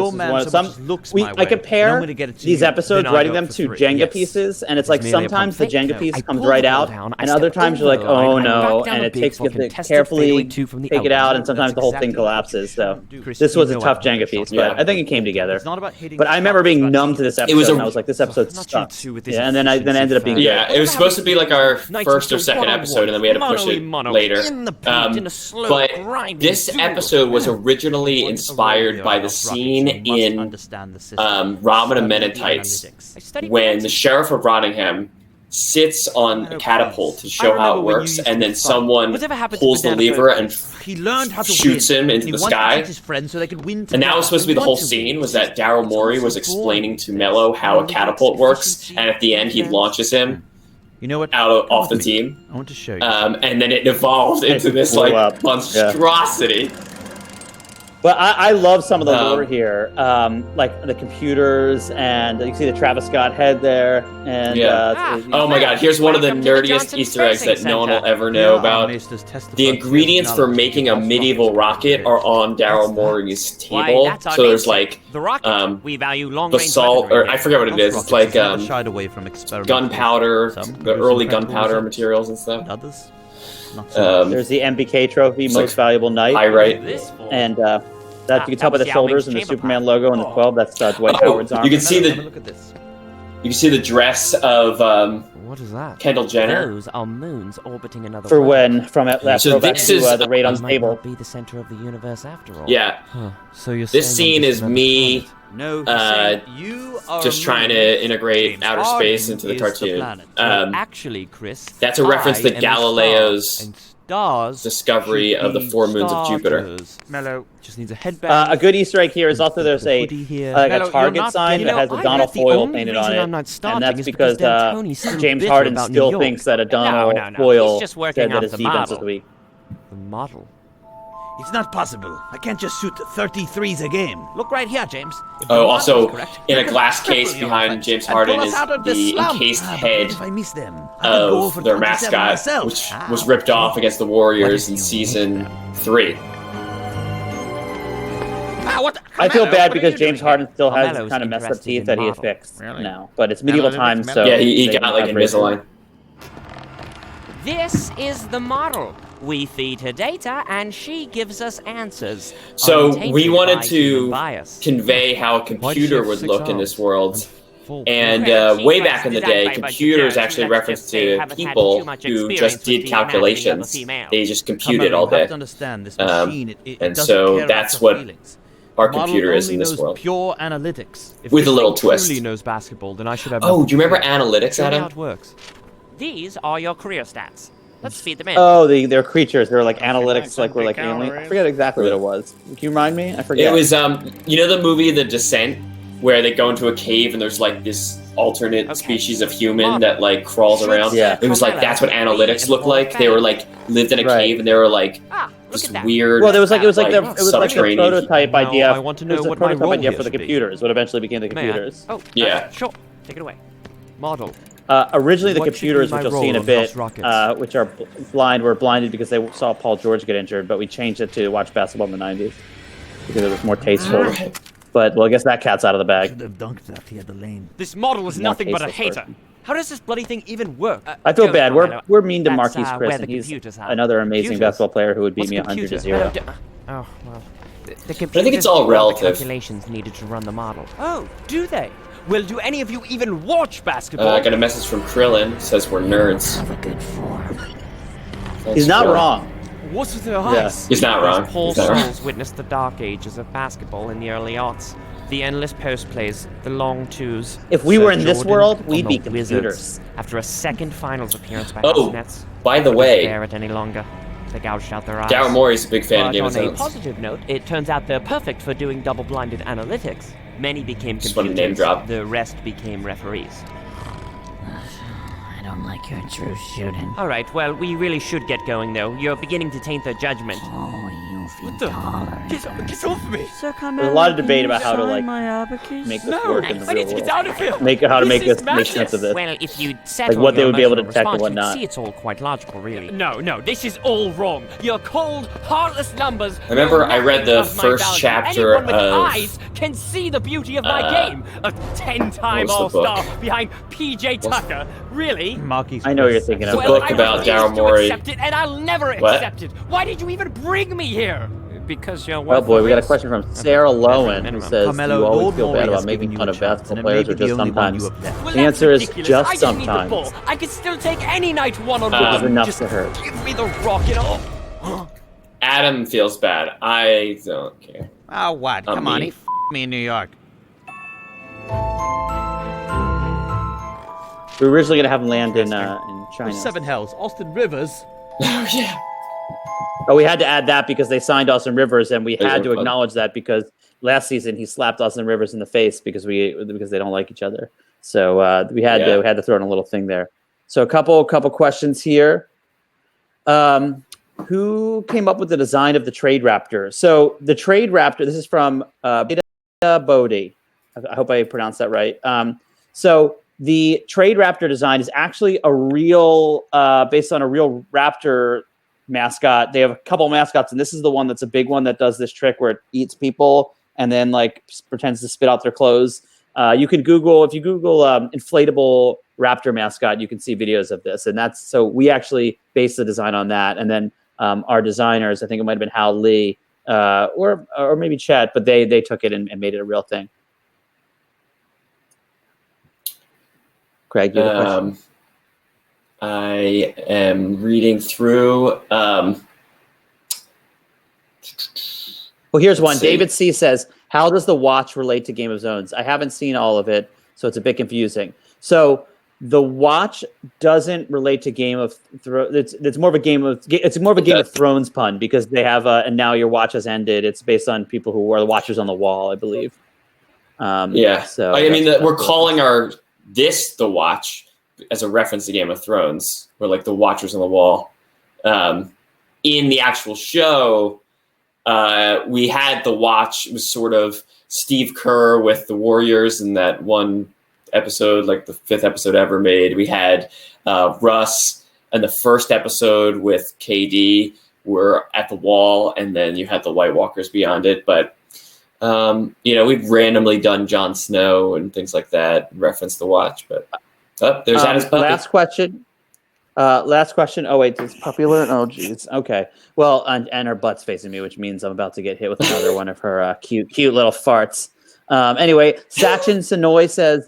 I compare these episodes, writing them to Jenga pieces, and it's like sometimes the Jenga piece comes right out, and other times you're like, oh no, and it takes you have to carefully take it out, and sometimes the whole thing collapses. So this was a tough Jenga piece, but I think it came together. But I remember being numb to this episode, and I was like, this episode sucks. Yeah, and then it ended up being yeah. It was supposed to be like our first or second episode, and then we had to push it later. But this episode was originally inspired by the scene in Robin Amenites when the Sheriff of Rottingham sits on a catapult to show how it works, and then someone pulls the lever and shoots him into the sky. And that was supposed to be the whole scene, was that Daryl Morey was explaining to Melo how a catapult works, and at the end he launches him off the team. I want to show you. And then it evolved into this like monstrosity. But I love some of the lore here, like the computers, and you can see the Travis Scott head there. And oh my God! Here's one of the nerdiest Easter eggs that no one will ever know about. The ingredients for making a medieval rocket are on Daryl Morey's table. So there's like we value long basalt, or I forget what it is. It's like gunpowder, the early gunpowder materials and stuff. There's the MBK trophy, most valuable knight. And that you can tell by the shoulders and the Superman logo and the 12. That's Dwight Howard's arm. You can see the dress of what is that? Kendall Jenner. Those are moons orbiting another for when from it last so back this to is the raid on the table. Be the center of the universe after all. Yeah. So you're this scene is me No, you are just trying to integrate outer space into the cartoon. Actually, Chris, that's a reference to Galileo's discovery of the 4 moons of Jupiter. Melo just needs a headband. A good Easter egg here is also there's a Target sign that has a Donald Foyle painted on it, and that's because James Harden still thinks that a Donald Foyle said that his defense is weak. The model. It's not possible. I can't just shoot 33s a game. Look right here, James. Oh, also, in a glass case behind James Harden is the encased head of their mascot, which was ripped off against the Warriors in Season 3. I feel bad because James Harden still has kind of messed up teeth that he has fixed now. But it's medieval times, so... Yeah, he got like Invisalign. This is the model. We feed her data, and she gives us answers. So we wanted to convey how a computer would look in this world. And way back in the day, computers actually referenced to people who just did calculations. They just computed all day. And so that's what our computer is in this world. Pure analytics. With a little twist. Truly knows basketball, then I should have. Oh, do you remember analytics, Adam? How it works. These are your career stats. Let's feed them in. Oh, they're creatures. They're like analytics, like we're like alien. I forget exactly what it was. Can you remind me? I forget. It was you know the movie The Descent, where they go into a cave and there's like this alternate species of human that like crawls around. Yeah. It was like that's what analytics looked like. They were like lived in a cave and they were like this weird. Well, it was like the prototype idea. I want to know what my role idea here for the should be. computers. What eventually became the computers. Oh, yeah. Sure. Take it away. Model. Originally, the What should computers, be which my you'll see in a role on bit, House Rockets? which are blind, were blinded because they saw Paul George get injured, but we changed it to watch basketball in the 90s because it was more tasteful. But, well, I guess that cat's out of the bag. Should have dunked that. He had the lane. This model is More nothing but a tasteless hater. person. How does this bloody thing even work? I feel go bad. on, Melo. We're mean to That's, Marquise Chris, where and the he's computers are. another amazing Computers? basketball player who would beat What's me a 100 to computer? 0. Oh, well. The I think it's all computers do the relative. calculations needed to run the model. Oh, do they? Well, do any of you even watch basketball? I got a message from Krillin. Says we're nerds. Have a good form. Thanks, He's not Krillin. wrong. What's with their Yeah. eyes? He's not wrong. Paul He's not wrong. Scholes witnessed the dark ages of basketball in the early aughts. The endless post plays, the long twos. If we Sir were in this Jordan world, on we'd the be Wizards. computers. After a second finals appearance by Oh, House Nets, by the couldn't way, bear it any longer. They gouged out their eyes. Daryl Morey's a big fan of But Game of on a Thrones. positive note, it turns out they're perfect for doing double-blinded analytics. Many became Just want to computers. name drop. The rest became referees. I don't like your true shooting. All right, well, we really should get going, though. You're beginning to taint their judgment. Oh, you feel tolerant. Get off me! There's a lot of debate about how to like make this work in the I real need to get world. out of here! How to make is this make sense of this. Well, if you'd settle what they your would be able to emotional detect and response, whatnot. you'd see it's all quite logical, really. No, this is all wrong. Your cold, heartless numbers. I remember know I read nothing the of my first value. chapter Anyone with of, eyes can see the beauty of my game. A 10-time what was the All-Star book? behind PJ Tucker. Really? Marquise. I know what you're thinking of. The Well, book I about refuse Daryl to Morey. accept it, and I'll never What? accept it. Why did you even bring me here? Because you're Oh boy, we got a worthless. question from Sarah Lowen who Minimum. says, Carmelo, do you always Lord feel Morey bad has about making given you fun a of chance, basketball and it players may or be the just only one sometimes? you have left. Well, The answer that's is ridiculous. just I didn't need the sometimes. ball. I could still take any night one-on-one. Which is enough Just to hurt. give me the rock, Adam feels bad. I don't care. Oh, what? I'm Come on, me. he me in New York. We were originally going to have him land in China. Seven Hells, Austin Rivers. Oh yeah. Oh, we had to add that because they signed Austin Rivers, and we had to fun. acknowledge that because last season he slapped Austin Rivers in the face because they don't like each other. So we had to throw in a little thing there. So a couple questions here. Who came up with the design of the Trade Raptor? So the Trade Raptor. This is from Bodie. I hope I pronounced that right. So the Trade Raptor design is actually a real, based on a real raptor mascot. They have a couple mascots, and this is the one that's a big one that does this trick where it eats people and then like pretends to spit out their clothes. You can Google, if you Google inflatable raptor mascot, you can see videos of this. And that's, so we actually based the design on that. And then our designers, I think it might've been Hal Lee or maybe Chet, but they took it and made it a real thing. Craig, you have a question? I am reading through. Well, here's one. see. David C. says, how does the watch relate to Game of Thrones? I haven't seen all of it, so it's a bit confusing. So the watch doesn't relate to Game of Thrones. It's more of a Game of Thrones pun because they have and now your watch has ended. It's based on people who are the watchers on the wall, I believe. So I mean, we're calling the watch as a reference to Game of Thrones. We're like the watchers on the wall. In the actual show, we had the watch. It was sort of Steve Kerr with the Warriors in that one episode, like the 5th episode ever made. We had Russ in the first episode with KD were at the wall, and then you had the White Walkers beyond it. But we've randomly done Jon Snow and things like that, reference the watch. But there's Adam's puppy. Last question. Oh wait, it's puppy alert. Oh geez. Okay. Well, and her butt's facing me, which means I'm about to get hit with another one of her cute little farts. Anyway, Sachin Sonoy says,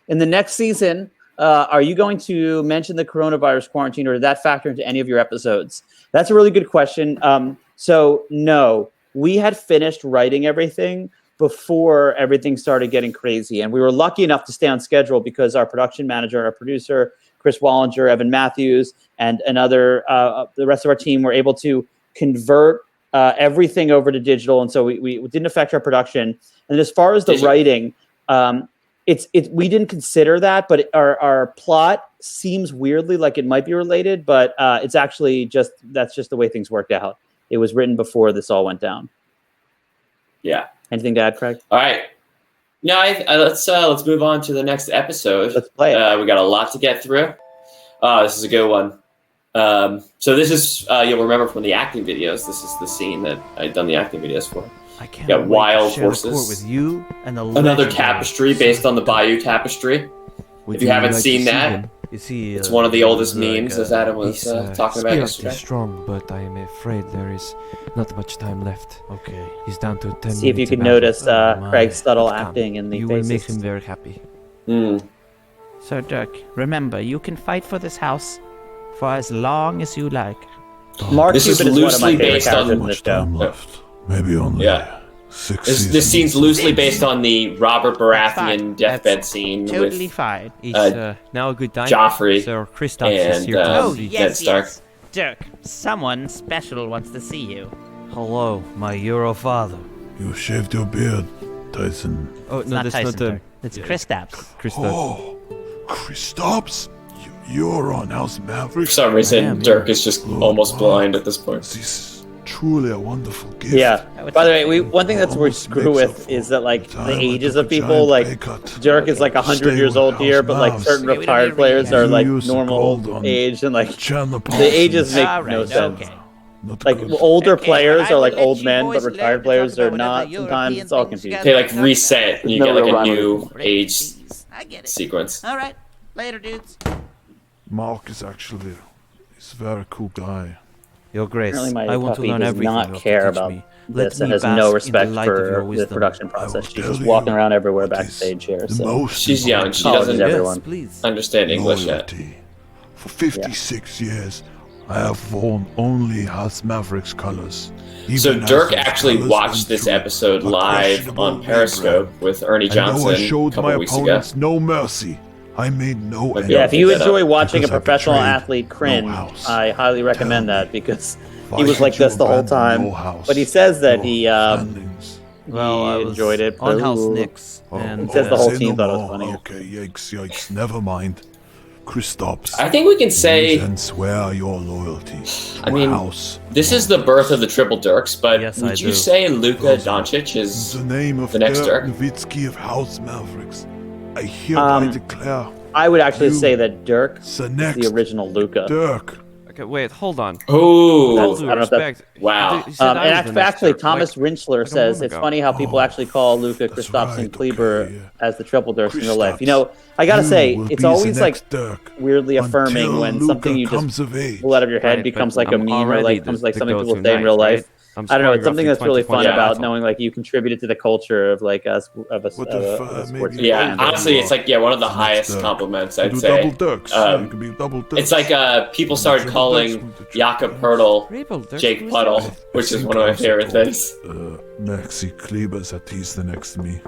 in the next season, are you going to mention the coronavirus quarantine, or did that factor into any of your episodes? That's a really good question. So no, we had finished writing everything before everything started getting crazy, and we were lucky enough to stay on schedule because our production manager, our producer, Chris Wallinger, Evan Matthews, and another, the rest of our team were able to convert everything over to digital, and so we didn't affect our production. And as far as the writing, we didn't consider that, but our plot seems weirdly like it might be related, but it's actually that's just the way things worked out. It was written before this all went down. Yeah. Anything to add, Craig? All right. No, let's move on to the next episode. Let's play it. We got a lot to get through. This is a good one. So this is you'll remember from the acting videos. This is the scene that I'd done the acting videos for. I can't got wild share horses. The court with you and another tapestry based on the Bayou Tapestry. If you haven't seen that, it's one of the oldest memes, as Adam was talking about yesterday. He's strong, but I am afraid there is not much time left. Okay. He's down to 10 See if you can notice Craig's subtle acting in the You faces. will make him very happy. So, Dirk, remember, you can fight for this house for as long as you like. Mark this Cuban is one of my loosely favorite based characters on in this show. Left. Maybe only 6 seasons. This scene's loosely based on the Robert Baratheon deathbed scene Totally with fine. Now a good time. Joffrey Sir Kristaps is and here to see. Ned Stark. Yes. Dirk, someone special wants to see you. Hello, my Euro father. You shaved your beard, Tyson. Oh, It's no, not that's Tyson, not the... Dirk. It's Kristaps. Kristaps. Oh, Kristaps? You're on House Maverick? For some reason, Dirk is just almost blind at this point. This is truly a wonderful gift. Yeah. By the way, one thing that's we screw with is that like the ages of people, like Dirk is like 100 years old here, but like certain retired players are like normal age, and like the ages make no sense. Like older players are like old men, but retired players are not. Sometimes it's all confusing. They like reset, and you get like a new age sequence. All right, later, dudes. Mark is actually he's a very cool guy. Your Grace, Apparently my I want to puppy learn does everything not you have care to teach about me. this Let and me has bask no in the respect light of your for the wisdom. production process. She's just tell walking you around everywhere what backstage here. The So most She's young. She Apologies, doesn't everyone. Please. understand English yet. loyalty. For 56 years, I have worn only House Mavericks colors. So Even as Dirk those actually colours watched went this through episode a live questionable on Periscope rebrand. with Ernie And though Johnson I a showed my couple weeks ago. opponents no mercy. I made no But end. yeah, if you Pick that enjoy up. watching a Because I professional betrayed athlete cringe, no house. I highly recommend Tell that me, because why he was like should you this the whole abandon time. your house, But he says that your he landings? Well, I was enjoyed it. on House Ooh. Knicks, and It says the whole say team no thought it was more. funny. Okay, yikes, never mind. Kristaps. I think we can say and swear your loyalty. I mean, house. this is the birth of the Triple Dirks, but Yes, I would you do. say Luka Doncic is The name of the next Dirk Dirk? Nowitzki of House Mavericks. I hereby declare I would actually You- say that Dirk the is next the original Luca. Dirk. Okay, wait, hold on. Oh, That's- All due I don't know if that's- respect. Wow. He said I was the next Actually, Dirk, Thomas like, Rinchler like a says moment it's ago. funny how people actually call Luca that's Kristaps and right, Kleber okay, yeah. as the triple Dirks in real life. Kristaps, You know, I gotta you say, will it's be always the like next Dirk weirdly affirming until when Luka something you comes just of age. pull out of your head Right, becomes but like a I'm meme or already like comes like the something people go-to say in knight, real life. right? I don't know. It's something that's really fun about Yeah. knowing like you contributed to the culture of like us of a sports. Yeah, honestly, it's like one of the highest compliments I'd say. Double Dirks. It could be double Dirks. It's like people started calling Jakob Poeltl Jake Puddle, which is one of my favorite things. Maxi Kleber is the next to me.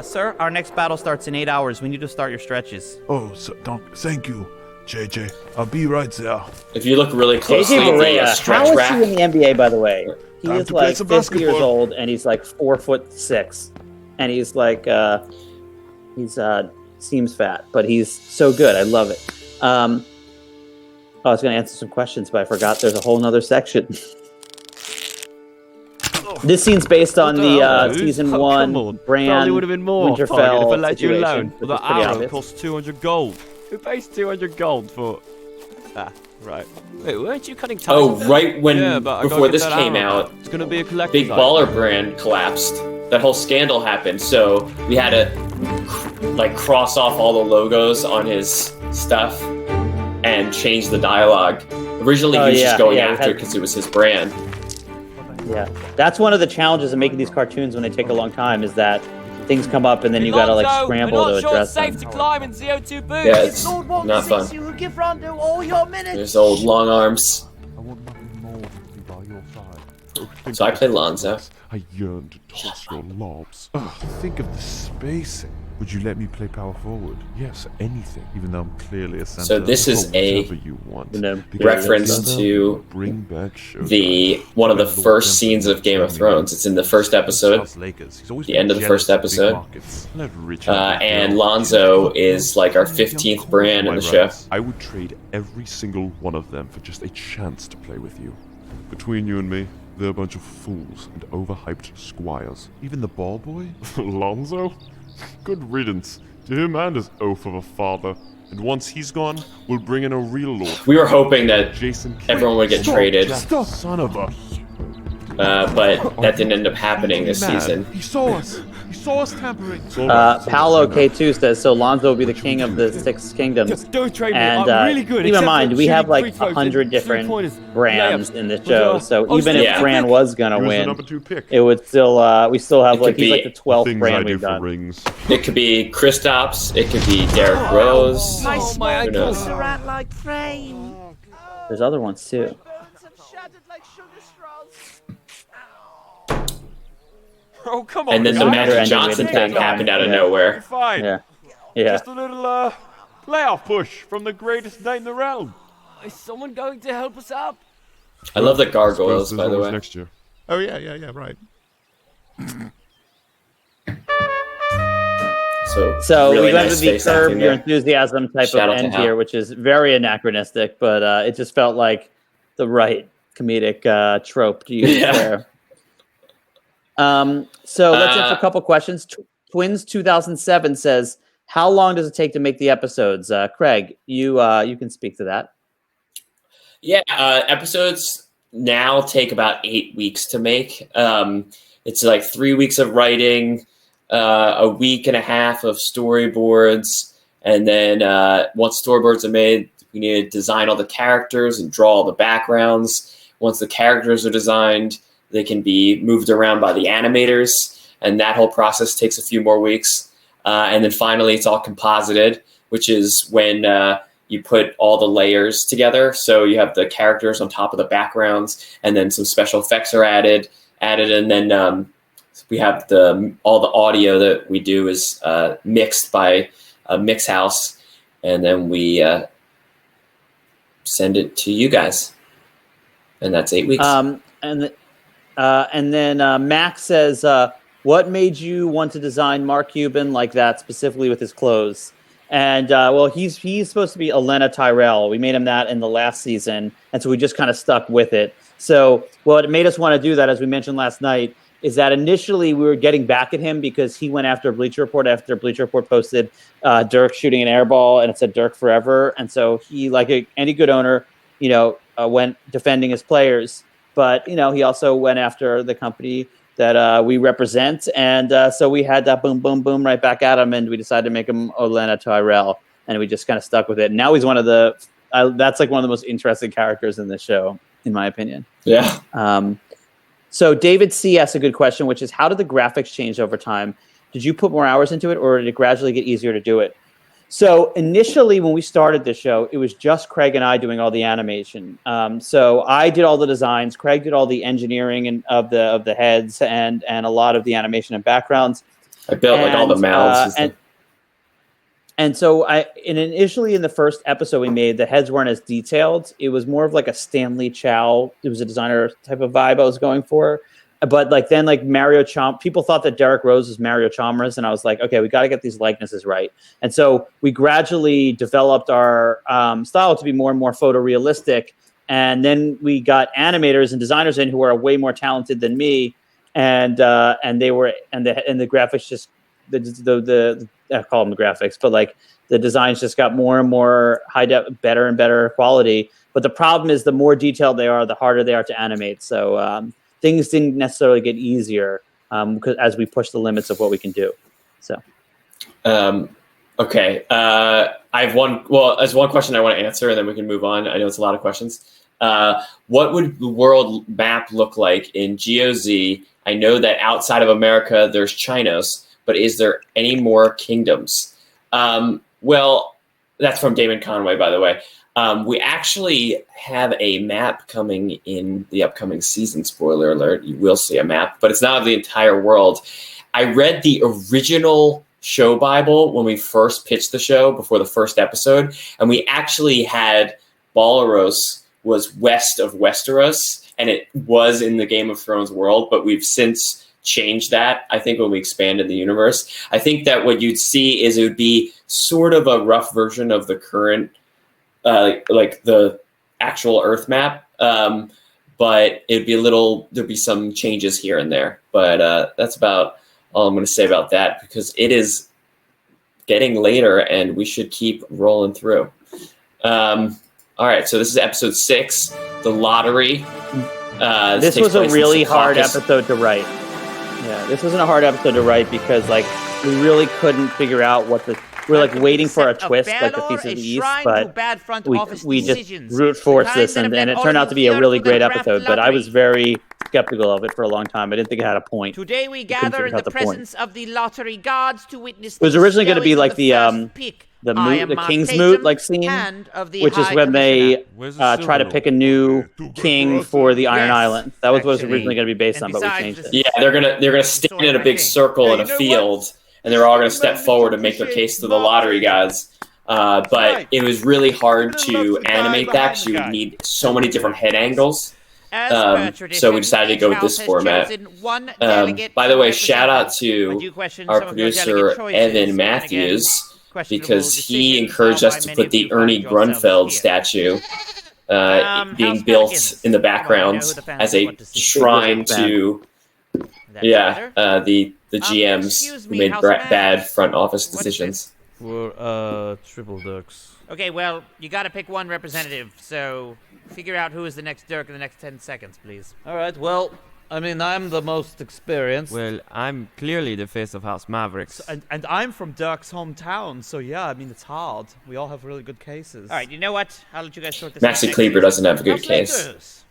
Sir, our next battle starts in 8 hours. We need to start your stretches. Oh, so thank you, JJ. I'll be right there. If you look really closely, JJ the Barea, stretch how is rack. he in the NBA, by the way? He Time is to play like some 50 years basketball. old, and he's like 4'6", and he's like seems fat, but he's so good. I love it. I was going to answer some questions, but I forgot. There's a whole nother section. This scene's based on the season 1 brand would have been more Winterfell if I let you situation, alone. which The is pretty arrow obvious. costs 200 gold. Who pays 200 gold for? Ah, right. Wait, weren't you cutting ties? Oh, with them? right when Yeah, but I gotta before get this that came arrow. out, It's gonna be a collector's Big item. Baller brand collapsed. That whole scandal happened, so we had to like cross off all the logos on his stuff and change the dialogue. Originally, he was just going after because it was his brand. Yeah, that's one of the challenges of making these cartoons when they take a long time is that things come up and then you gotta like scramble to address them. to climb in CO2 boots. Yeah, it's not fun. You will give Rondo all your minutes. There's old long arms. I want nothing more than to be by your side. So I play Lonzo. I yearn to toss your lobs. Ugh, think of the spacing. Would you let me play power forward? Yes, anything, even though I'm clearly a center. So this is a Whatever you want. reference to Bring back one of the first scenes of Game of Thrones. It's in the first episode, the end of the first episode. And Lonzo is like our 15th brand in the show. I would trade every single one of them for just a chance to play with you. Between you and me, they're a bunch of fools and overhyped squires. Even the ball boy? Lonzo? Good riddance to him and his oaf of a father. And once he's gone, we'll bring in a real lord. We were hoping that Jason everyone would get traded, Stop, son of a... but that didn't end up happening this Mad. season. He saw us. He saw us tampering. Paolo K2 says, so Lonzo will be the king of the Six Kingdoms. Don't trade me. And I'm really good. keep in except mind, for we have shooting like free throws 100 and different three-pointers, brands layups. in this But, show. So I'll even still if pick. Fran was going to He was the win, number 2 pick. it would still, we still have It like, could he's be like the 12th Things I brand do we've for done. rings. It could be Kristaps. It could be Derrick Rose. My Who small knows? bones are at like frame. There's other ones too. Bones have shattered like sugar straws. Oh, come on. And then the guys. Magic Ending Johnson with thing that happened out of yeah. nowhere. Fine. Yeah. Yeah. Just a little playoff push from the greatest night in the realm. Is someone going to help us up? I love the gargoyles, Suppose by there's the always way. next year. Oh yeah, right. So really we went nice with the face curb acting your there. enthusiasm type Shout of out to end Hal. here, which is very anachronistic, but it just felt like the right comedic trope to use Yeah. there. So let's answer a couple questions. Twins 2007 says, how long does it take to make the episodes? Craig, you can speak to that. Yeah, episodes now take about 8 weeks to make. It's like 3 weeks of writing, a week and a half of storyboards, and then once storyboards are made, we need to design all the characters and draw all the backgrounds. Once the characters are designed, they can be moved around by the animators, and that whole process takes a few more weeks. And then finally, it's all composited, which is when you put all the layers together. So you have the characters on top of the backgrounds, and then some special effects are added, and then we have all the audio that we do is mixed by a mix house, and then we send it to you guys, and that's 8 weeks. And then Max says, what made you want to design Mark Cuban like that, specifically with his clothes? And well, he's supposed to be Elena Tyrell. We made him that in the last season, and so we just kind of stuck with it. So what made us want to do that, as we mentioned last night, is that initially we were getting back at him because he went after Bleacher Report after Bleacher Report posted Dirk shooting an air ball, and it said Dirk forever. And so he, like any good owner, went defending his players. But, he also went after the company that we represent. And so we had that boom, boom, boom right back at him. And we decided to make him Elena Tyrell. And we just kind of stuck with it. And now he's one of that's like one of the most interesting characters in the show, in my opinion. Yeah. So David C asked a good question, which is, how did the graphics change over time? Did you put more hours into it, or did it gradually get easier to do it? So initially, when we started the show, it was just Craig and I doing all the animation. So I did all the designs. Craig did all the engineering and of the heads and a lot of the animation and backgrounds. I built like all the mouths. And so initially in the first episode we made, the heads weren't as detailed. It was more of like a Stanley Chow. It was a designer type of vibe I was going for. But like then like Mario people thought that Derrick Rose was Mario Chalmers, and I was like, okay, we got to get these likenesses right. And so we gradually developed our style to be more and more photorealistic. And then we got animators and designers in who are way more talented than me, and the graphics just I call them the graphics, but like the designs just got more and more better and better quality. But the problem is, the more detailed they are, the harder they are to animate. So things didn't necessarily get easier as we push the limits of what we can do. So, okay. I have one. Well, there's one question I want to answer, and then we can move on. I know it's a lot of questions. What would the world map look like in GOZ? I know that outside of America, there's Chinos, but is there any more kingdoms? Well, that's from Damon Conway, by the way. We actually have a map coming in the upcoming season. Spoiler alert, you will see a map, but it's not of the entire world. I read the original show Bible when we first pitched the show before the first episode, and we actually had Balaros was west of Westeros, and it was in the Game of Thrones world, but we've since changed that, I think, when we expanded the universe. I think that what you'd see is it would be sort of a rough version of the current like the actual Earth map, but it'd be there'd be some changes here and there. But that's about all I'm going to say about that, because it is getting later and we should keep rolling through. All right, so this is episode 6, the lottery. This was a really hard episode to write. Yeah, this wasn't a hard episode to write because like we really couldn't figure out we're like waiting for a twist, like the Feast of the East, but we just brute forced this, and it turned out to be a really great episode. But I was very skeptical of it for a long time. I didn't think it had a point. Today we gather in the presence of the lottery gods to witness. It was originally going to be like the King's Moot like scene, which is when they try to pick a new king for the Iron Island. That was what it was originally going to be based on, but we changed it. Yeah, they're gonna stand in a big circle in a field, and they're all going to step forward and make their case to the lottery gods. But it was really hard to animate that because you would need so many different head angles. So we decided to go with this format. By the way, shout out to our producer, Evan Matthews, because he encouraged us to put the Ernie Grunfeld statue being built in the background as a shrine to the GMs who made bad front office decisions. For triple Dirks. Okay, well, you got to pick one representative, so figure out who is the next Dirk in the next 10 seconds, please. All right, well, I mean, I'm the most experienced. Well, I'm clearly the face of House Mavericks. And I'm from Dirk's hometown, so yeah, I mean, it's hard. We all have really good cases. All right, you know what? I'll let you guys sort this out. Maxi Kleber doesn't have a good case.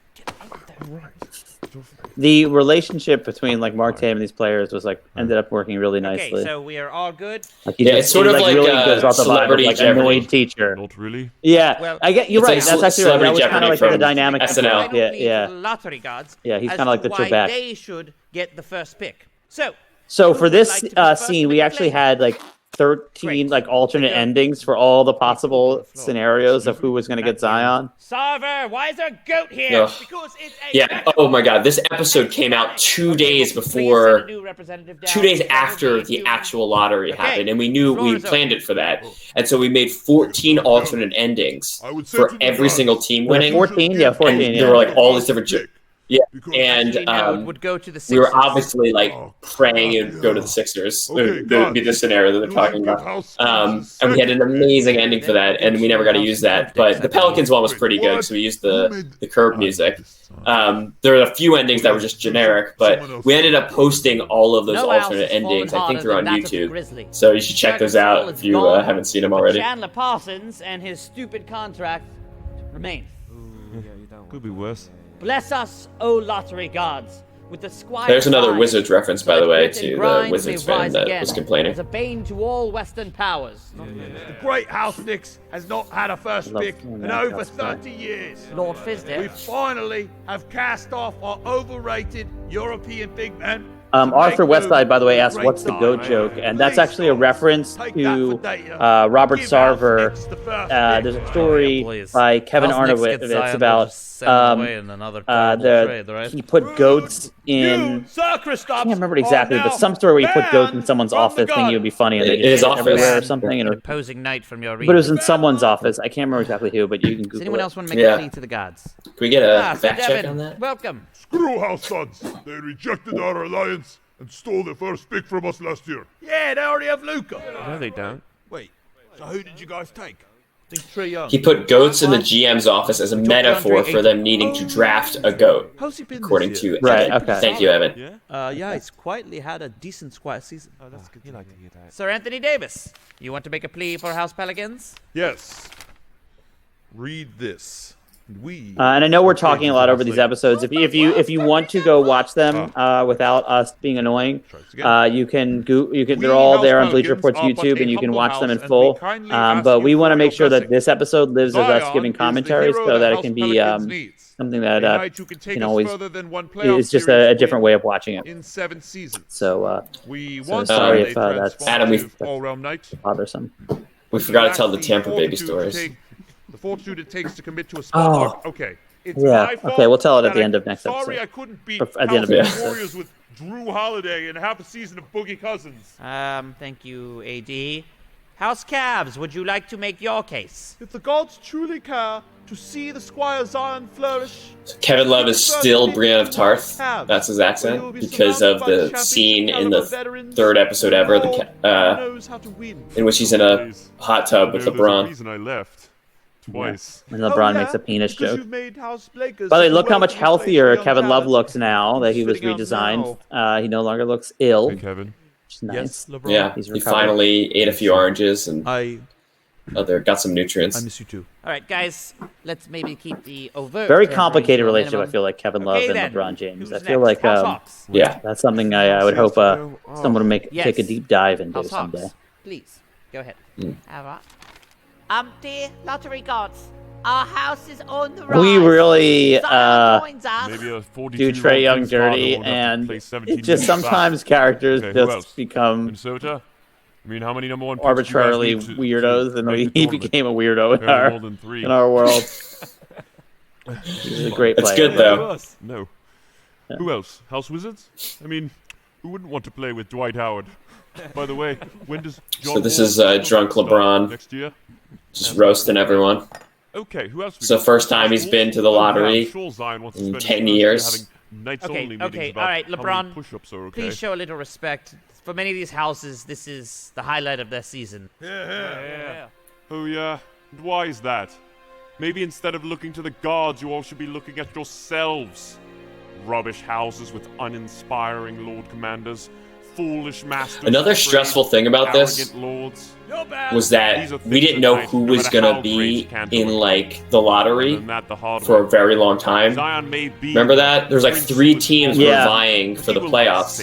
The relationship between like Mark Tatum and these players was like ended up working really nicely. Okay, so we are all good. Like, it's sort of like really goes off the vibe of, like annoyed teacher. Not really. Yeah, Well, I get you're right. That's actually right. That was kind of like the dynamic. SNL. Yeah. Lottery gods. Yeah, he's as kind of like the to why Trebek. They should get the first pick. So For this scene, we actually had like 13 like alternate endings for all the possible scenarios of who was going to get Zion. Sarver, why is there a goat here? Ugh. Because it's Yeah. Oh my God. This episode came out 2 days before, 2 days after the actual lottery happened, and we knew we planned it for that, and so we made 14 alternate endings for every single team winning. 14, yeah, 14. And there were like all these different. Yeah, and would go to the we were Sixers. obviously like praying it would go to the Sixers. That would be the scenario that they're talking about. And we had an amazing ending for that, and we never got to use that. But the Pelicans one was pretty good, so we used the curb music. There are a few endings that were just generic, but we ended up posting all of those alternate endings. I think they're on YouTube, so you should check those out if you haven't seen them already. Chandler Parsons and his stupid contract remain. Could be worse. Bless us, O lottery gods. with the squire. There's another side, Wizards reference, by the way, to the Wizards fan that again was complaining. as a bane to all Western powers. The great House Knicks has not had a first pick in over 30 years. Lord Fizdale. We finally have cast off our overrated European big men. Arthur Westside, by the way, asked, "What's the goat joke?" And that's actually a reference to Robert Sarver. There's a story by Kevin Arnowitz about he put goats in. I can't remember it exactly, but some story where he put goats in someone's office, thinking it would be funny, and they his just office everywhere or something. And Opposing knight from your but it was in someone's office. I can't remember exactly who, but you can Google Does anyone it. else want to make a plea to the gods? Can we get a Sir fact check Devin, on that? Welcome. Screw House Sons. They rejected our alliance and stole their first pick from us last year. Yeah, they already have Luca. No, they don't. Wait, so who did you guys take? I think Trae Young. He put goats in the GM's office as a metaphor for them needing to draft a goat, How's he been according this to year? Right, Evan. okay. Thank you, Evan. Yeah, he's quietly had a decent quiet season. Oh, that's good. You like to hear that. Sir Anthony Davis, you want to make a plea for House Pelicans? Yes. Read this. And I know we're talking a lot over these episodes. If you want to go watch them without us being annoying, you can they're all there on Bleacher Report's YouTube, and you can watch them in full. But we want to make sure that this episode lives as us giving commentary, so that it can be something that can always it's just a different way of watching it. In 7 seasons. So we sorry if that's Adam, bothersome. We forgot to tell the Tampa baby stories. The fortitude it takes to commit to a spot. Okay. It's my fault okay, we'll tell it at the that end of next episode. Sorry I couldn't beat At the end of the House episode. Warriors with Drew Holiday and half a season of Boogie Cousins. Thank you, AD. House Cavs, would you like to make your case? If the gods truly care to see the Squire Zion flourish, Kevin Love is still Brienne of Tarth. That's his accent because of the scene in the third episode ever, in which he's in a hot tub with There's a LeBron. reason I left. Twice. And LeBron makes a penis joke. By the way, look how much healthier Kevin Love looks now that he was redesigned. He no longer looks ill. Hey, Kevin. Which is nice. Yeah, he finally ate a few oranges and got some nutrients. I miss you too. All right, guys, let's maybe keep the overt. Very term complicated ratio relationship. I minimum. feel like Kevin Love Okay, and then. LeBron James. Who's I feel next? like House Hawks. Yeah, that's something I would hope someone would Yes. take a deep dive into House Hawks, someday. please go ahead. All right. Dear lottery gods, our house is on the rise. We really Maybe a 42 do Trae Young dirty, and it just sometimes characters Okay, who else? just become Minnesota? I mean, how many number one picks arbitrarily do you guys need to weirdos, and make the he tournament? became a weirdo in Apparently more than 3. our world. He's a great player. It's good though. No. Who else? House Wizards? I mean, who wouldn't want to play with Dwight Howard? By the way, when does John So this Wall is start drunk start? LeBron, Next year? just roasting everyone. Okay, who else? It's the first time he's been to the lottery in 10 years. Okay, all right, LeBron, please show a little respect. For many of these houses, this is the highlight of their season. Yeah. Oh yeah. And why is that? Maybe instead of looking to the gods, you all should be looking at yourselves. Rubbish houses with uninspiring lord commanders, foolish masters. Another stressful thing about this was that we didn't know who was gonna be in like the lottery for a very long time. Remember that? There's like 3 teams were vying for the playoffs.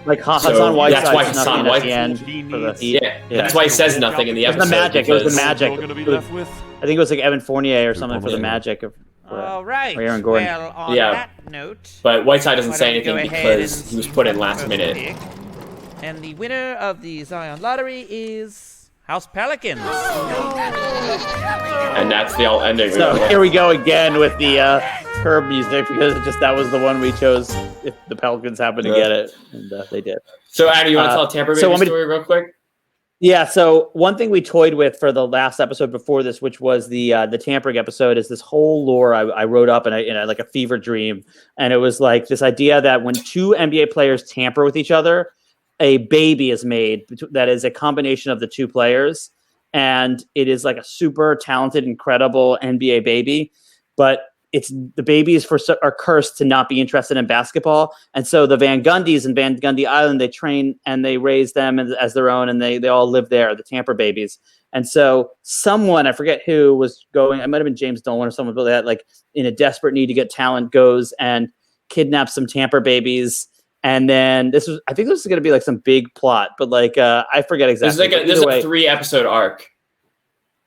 Like Hassan So Whiteside. that's why Hassan at the end Whiteside. for the Heat. Yeah, that's why he says nothing in the It was episode. the Magic. It was the because- Magic. I think it was like Evan Fournier or something for the Magic. All right. Or Aaron Gordon. Well, on Yeah. that note, But Whiteside doesn't why say don't we anything go ahead because and he was put in select last the first minute. pick. And the winner of the Zion Lottery is House Pelicans. And that's the all ending. So here we go again with the curb music, because that was the one we chose if the Pelicans happened to get it, and they did. So Adam, you want to tell a Tampa Bay story real quick? Yeah, so one thing we toyed with for the last episode before this, which was the tampering episode, is this whole lore I wrote up in a like a fever dream, and it was like this idea that when 2 NBA players tamper with each other, a baby is made that is a combination of the 2 players, and it is like a super talented, incredible NBA baby, but the babies are cursed to not be interested in basketball. And so the Van Gundys and Van Gundy Island, they train and they raise them as their own, and they all live there, the Tamper babies. And so someone, I forget who, was going, it might have been James Dolan or someone, but that like in a desperate need to get talent, goes and kidnaps some Tampa babies. And then I think this was going to be like some big plot, but like, I forget exactly. There's a 3-episode arc.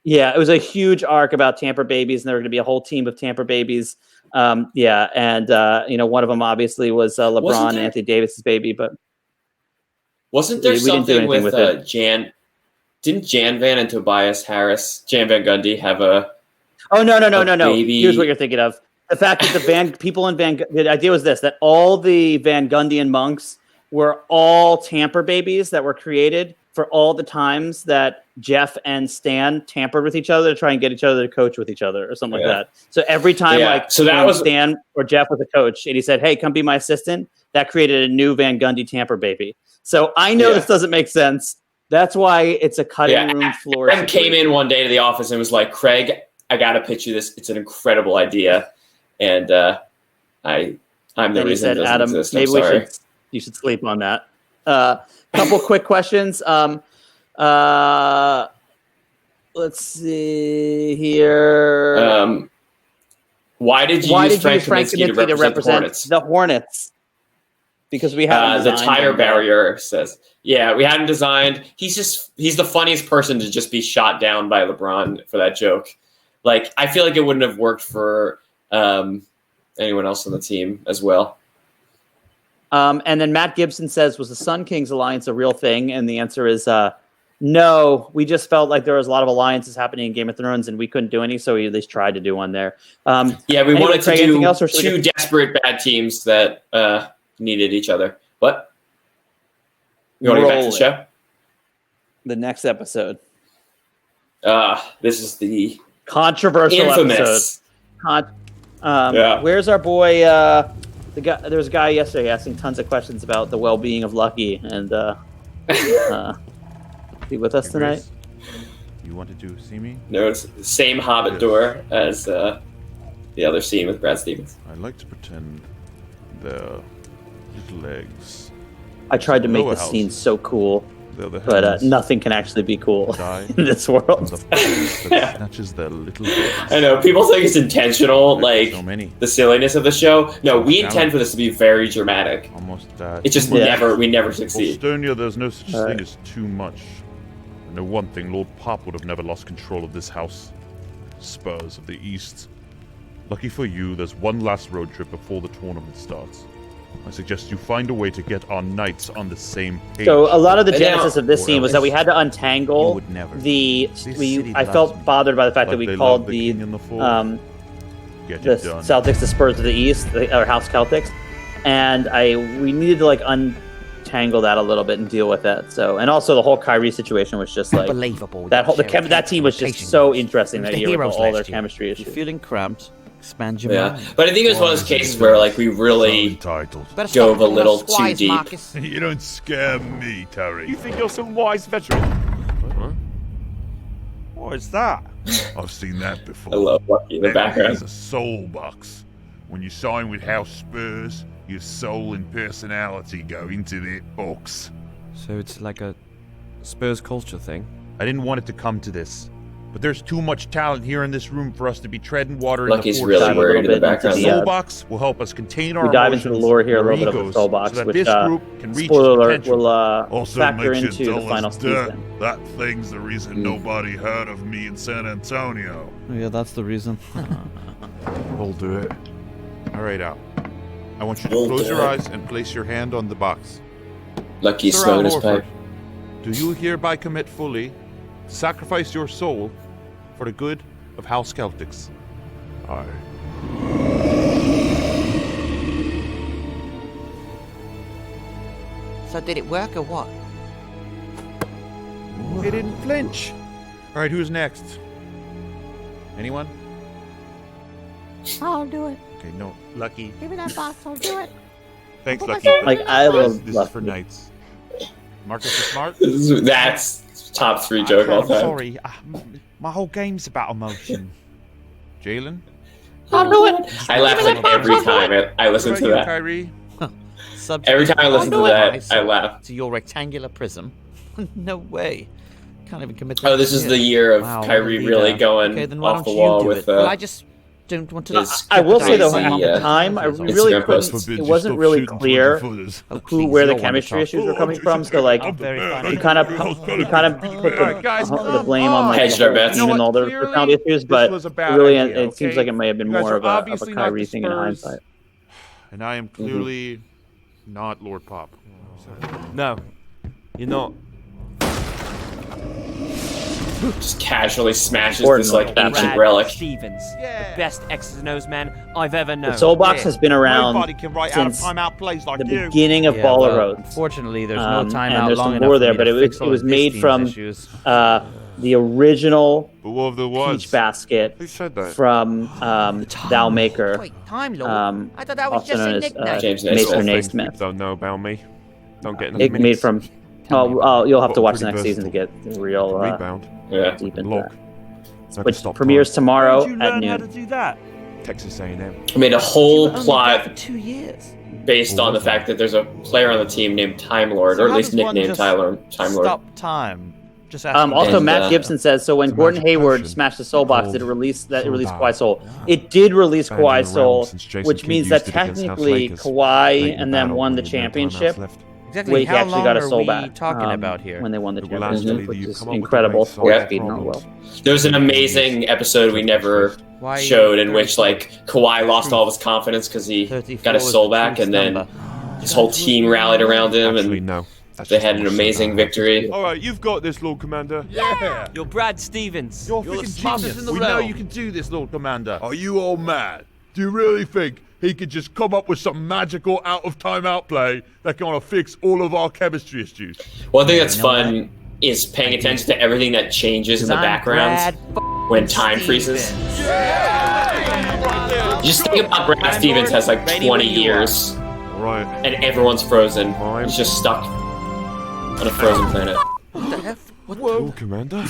Yeah, it was a huge arc about Tampa babies, and there were going to be a whole team of Tampa babies. And one of them obviously was LeBron and Anthony Davis's baby, but wasn't there something with Jan? Didn't Jan Van and Tobias Harris, Jan Van Gundy, have a? Oh no! Baby? Here's what you're thinking of: the fact that the idea was this: that all the Van Gundian monks were all Tamper babies that were created for all the times that Jeff and Stan tampered with each other to try and get each other to coach with each other or something like that. So every time Stan or Jeff was a coach and he said, "Hey, come be my assistant," that created a new Van Gundy Tamper baby. So I know this doesn't make sense. That's why it's a cutting room floor. Adam came in one day to the office and was like, "Craig, I got to pitch you this. It's an incredible idea." And I'm the reason it doesn't exist. I'm sorry. You should sleep on that. Couple quick questions. Let's see here. Why did you use Frank Kaminsky to represent the Hornets? Because we have the tire barrier says. Yeah, we hadn't designed. He's the funniest person to just be shot down by LeBron for that joke. Like, I feel like it wouldn't have worked for anyone else on the team as well. And then Matt Gibson says, was the Sun Kings alliance a real thing? And the answer is no. We just felt like there was a lot of alliances happening in Game of Thrones, and we couldn't do any, so we at least tried to do one there. We wanted to do two desperate bad teams that needed each other. What? You want to get back to the show? The next episode. This is the controversial infamous episode. Where's our boy? There was a guy yesterday asking tons of questions about the well-being of Lucky, and is he with us tonight? You wanted to see me? No, it's the same Hobbit door as the other scene with Brad Stevens. I like to pretend they're little legs. I tried to make the scene so cool, but nothing can actually be cool in this world. Snatches their little legs. I know, people think it's intentional, like the silliness of the show. No, we intend for this to be very dramatic. It just we never succeed. Estonia, there's no such thing as too much. I know one thing, Lord Pop would have never lost control of this house. Spurs of the East. Lucky for you, there's one last road trip before the tournament starts. I suggest you find a way to get our knights on the same page. So a lot of the genesis of this scene was that we had to untangle I felt bothered by the fact that we called the Celtics the Spurs of the East, or House Celtics, and we needed to like untangle that a little bit and deal with that. So, and also the whole Kyrie situation was just like unbelievable. That team was just so interesting that year with all their chemistry issues. You're feeling cramped. Expand your mind. But I think it was one of those cases where like we really dove a little too deep. Marcus. You don't scare me, Terry. You think you're some wise veteran? What is that? I've seen that before. I love Lucky in the background. It's a soul box. When you sign with House Spurs, your soul and personality go into that box. So it's like a Spurs culture thing? I didn't want it to come to this. But there's too much talent here in this room for us to be treading water Lucky's in the really worried in the background. The soul box will help us contain our dive into the lore here a little bit of the soul box, so which, this group can reach spoiler alert, potential. will factor into the final season. That thing's the reason nobody heard of me in San Antonio. Yeah, that's the reason. We'll do it. All right, Al. I want you to close your eyes and place your hand on the box. Lucky's smoking his pipe. Do you hereby commit fully, sacrifice your soul, for the good of House Celtics? Aye. So did it work or what? He didn't flinch. All right, who's next? Anyone? I'll do it. Okay, no. Lucky. Give me that box, I'll do it. Thanks, Lucky. Like, I love This is for Knights. Marcus is smart? That's top 3 joke all time. Sorry, my whole game's about emotion. Jalen? I'll do it. I laugh like every time I listen to that. Kyrie? Every time I listen to that, I laugh. To your rectangular prism. No way. Can't even commit to this is the year of Kyrie really going off the wall with... Well, I just don't want to. I will say though, crazy, at the time, I really Instagram couldn't. posts. It wasn't really clear where the chemistry issues were coming from. So like, we kind of put the blame on like Hedged the our whole bets. team and all their personality issues, but really, it seems like it may have been You guys more are of a obviously not Kyrie the thing in Spurs. hindsight. And I am clearly not Lord Pop. No, you're not. Just casually smashes Gordon this like like that. ancient Brad relic. Stevens, the best X's and O's man I've ever known. The Soul Box has been around Nobody can write out of since timeout plays like the you. beginning of Baller Road. Unfortunately, there's no timeout and there's long some enough lore for there, me but to fix it all was of this made team's from issues. the original But what if there was? Peach Basket Who said that? from Thou Maker, Wait, Time Lord? I thought that was also just known a as nickname. James Mason Naismith. Naismith. Don't know about me. Don't get It made from. Oh, you'll have to watch Pretty next season to get the real rebound. Yeah. deep into Block. that. So I can Which stop premieres time. tomorrow How'd you at learn how to noon. do that? Texas A&M. I made a whole Only plot for 2 years. based on the fact that there's a player on the team named Time Lord, or at how least does one nicknamed just Time Lord. Stop time. Just ask Also, And, Matt Gibson says so when it's a Gordon magic Hayward potion smashed the Soul Box, did it called release that? It released Soul Kawhi Box. Soul. It did release Been around Kawhi Soul, since Jason which Kidd means used that it against House technically Lakers. Kawhi Late in and the them battle won the when no timeouts championship. left. Exactly. Wait, he How actually long got a are soul we back talking about here? when they won the It will last championship, till which either you is come up with a incredible. great for Yeah. speed and well. There's an amazing episode we never Why showed in which 34? like Kawhi lost all of his confidence because he 34 got his is soul the back, truth and then number. his whole team rallied around him, Actually, and no. That's they just had how an much amazing fun I had. victory. All right, you've got this, Lord Commander. Yeah. You're Brad Stevens. You're the freaking smartest genius. in the We know you can do this, Lord Commander. Are you all mad? Do you really think he could just come up with some magical out-of-time outplay that can fix all of our chemistry issues? One thing that's fun is paying attention to everything that changes in the background when time freezes. Just think about Brad Stevens has like 20 years, Right. and everyone's frozen. He's just stuck on a frozen planet. Whoa, Commander.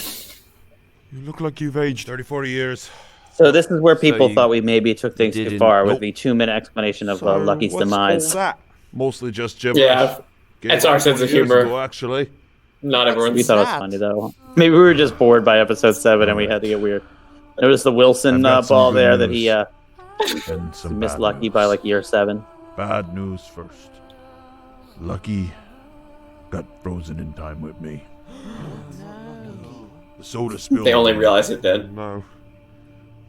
You look like you've aged 30, 40 years. So this is where people you thought we maybe took things too didn't- far with Nope. the 2-minute explanation of So Lucky's what's demise. all that? Mostly just gibberish. Yeah, that's our sense of 40 years humor. ago, actually. Not everyone's. We thought it was funny though. Maybe we were just bored by episode 7 and we had to get weird. There was the Wilson I've got some ball good there that news. he And some missed bad Lucky news. by like year 7. Bad news first. Lucky got frozen in time with me. The soda spilled. They only realized it then. No.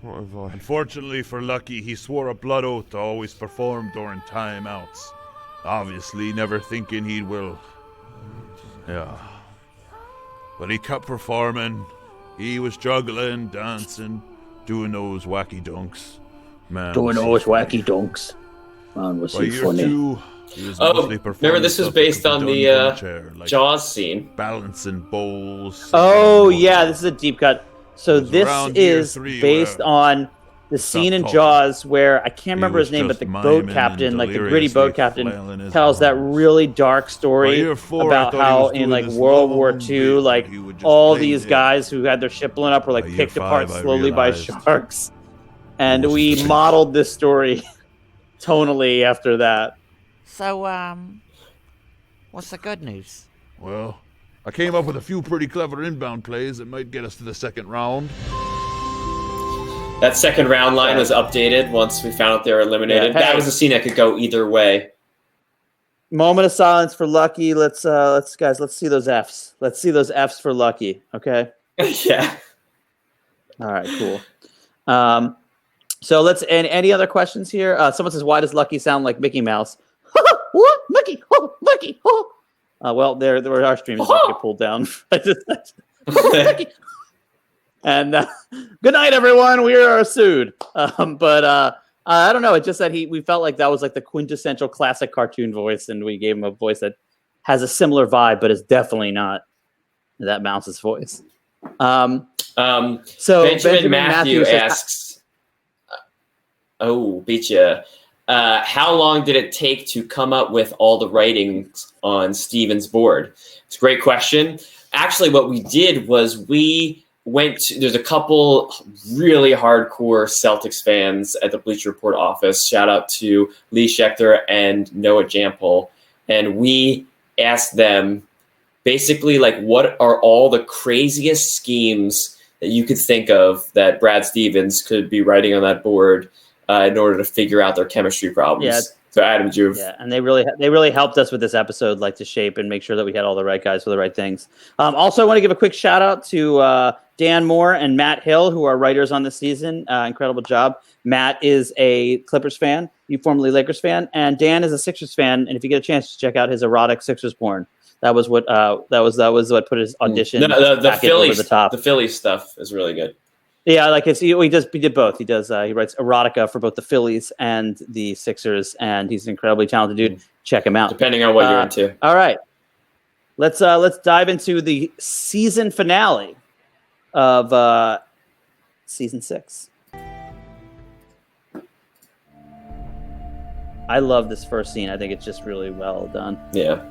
What have I? Unfortunately for Lucky, he swore a blood oath to always perform during timeouts. Obviously, never thinking he will. Yeah. But he kept performing. He was juggling, dancing, doing those wacky dunks. Man. Doing was those he funny. wacky dunks. Man, was By he year funny. 2, he was Oh, mostly performing remember this was stuff that based could be on done the from a chair, like Jaws scene. balancing bowls. Oh yeah, this is a deep cut. So was this around year is 3 based where on the scene in talking. Jaws where I can't remember was his name, but just the miming boat and captain, like the gritty deliriously boat captain, flailing his tells that arms. really dark By story year 4, I about thought he how was in doing like this World War long II, bit like where he would just all play these dead. guys who had their ship blown up were like By year picked apart 5, I slowly by realized sharks, and was we the- modeled this story tonally after that. So, what's the good news? Well, I came up with a few pretty clever inbound plays that might get us to the second round. That second round line was updated once we found out they were eliminated. Yeah, hey. That was a scene that could go either way. Moment of silence for Lucky. Let's see those Fs. Let's see those Fs for Lucky. Okay. Yeah. All right. Cool. So let's. And any other questions here? Someone says, "Why does Lucky sound like Mickey Mouse?" What? Mickey? Oh, Mickey? Oh. Well, there our stream is going to get pulled down. Mickey. And good night, everyone. We are sued. But I don't know. It just that we felt like that was like the quintessential classic cartoon voice, and we gave him a voice that has a similar vibe, but is definitely not that Mouse's voice. So Benjamin Matthew says, asks, beat ya. How long did it take to come up with all the writings on Steven's board? It's a great question. Actually, what we did was there's a couple really hardcore Celtics fans at the Bleacher Report office. Shout out to Lee Schechter and Noah Jampel. And we asked them basically, like, what are all the craziest schemes that you could think of that Brad Stevens could be writing on that board in order to figure out their chemistry problems. Yeah. So Adam Juve. Yeah, and they really helped us with this episode, like to shape and make sure that we had all the right guys for the right things. Also, I want to give a quick shout out to Dan Moore and Matt Hill, who are writers on this season. Incredible job. Matt is a Clippers fan, you formerly Lakers fan, and Dan is a Sixers fan. And if you get a chance to check out his erotic Sixers porn, that was what put his audition the Philly over the top. The Philly stuff is really good. Yeah, like he did both. He writes erotica for both the Phillies and the Sixers, and he's an incredibly talented dude. Check him out. Depending on what you're into. All right, let's dive into the season finale of season 6. I love this first scene. I think it's just really well done. Yeah,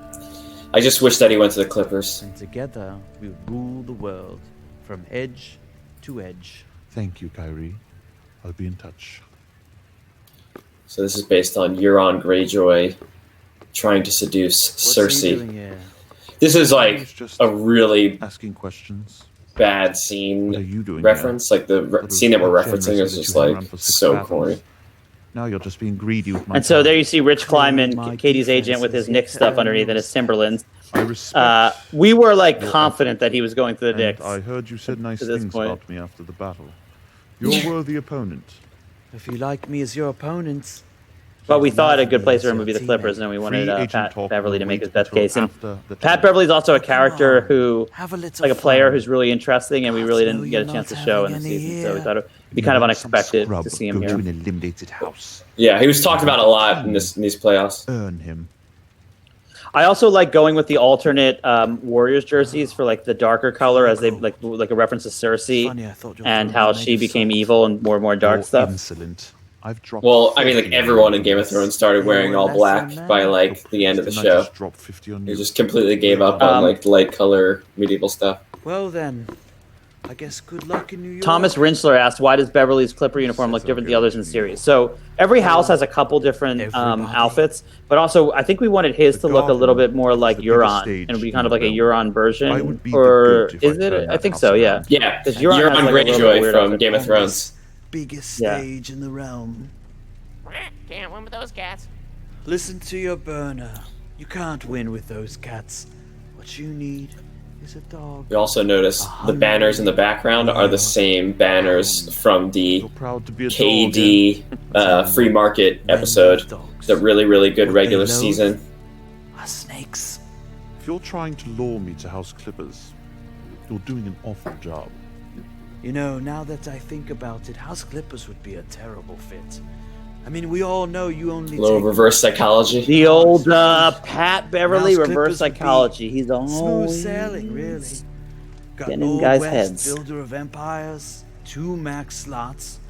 I just wish that he went to the Clippers. And together we rule the world from edge to edge. Thank you, Kyrie. I'll be in touch. So this is based on Euron Greyjoy trying to seduce Cersei. This is like a really asking questions. Bad scene What are you doing reference. Like the scene that we're referencing is just like so corny. Now you're just being greedy with my And so time. there you see Rich Kleiman, Katie's agent, with his Knicks stuff underneath and his Timberlands. I respect We were like confident that he was going to the and Knicks. I heard you said nice to this things point. about me after the battle. You're a worthy opponent. If you like me as your opponent, But we thought a good place for him would be the Clippers, and we wanted Pat Beverly to make his best case. And Pat Beverly is also a character who, like a player who's really interesting, and we really didn't get a chance to show in the season. So we thought it would be kind of unexpected to see him Go here. to an eliminated house. Yeah, he was talked about a lot in these playoffs. Earn him. I also like going with the alternate Warriors jerseys for like the darker color, as they like a reference to Cersei and how she became evil and more dark stuff. Insolent. I've dropped. Well, I mean, like everyone in Game of Thrones started wearing all black by like the end of the show. They just completely gave up on like light color medieval stuff. well then, I guess good luck in New York. Thomas Rinsler asked, "Why does Beverly's Clipper uniform look different than the others in the series?" So every house has a couple different outfits, but also I think we wanted his to look a little bit more like Euron and be kind of like a Euron version, or is it? I think so. Yeah. Yeah, Because Euron has, like, a little bit Greyjoy weird from outfit. Game of Thrones. Biggest Yeah. stage in the realm. Can't win with those cats. Listen to your burner. You can't win with those cats. What you need is a dog. You also notice the banners in the background are the same banners from the KD free market episode. It's a really, really good regular season. Are snakes. If you're trying to lure me to House Clippers, you're doing an awful job. You know, now that I think about it, House Clippers would be a terrible fit. I mean, we all know you only Little take reverse psychology. The old Pat Beverly House reverse Clippers would be psychology. He's smooth always sailing, really. Got getting in Old guys' West, heads. Builder of empires, 2 max slots.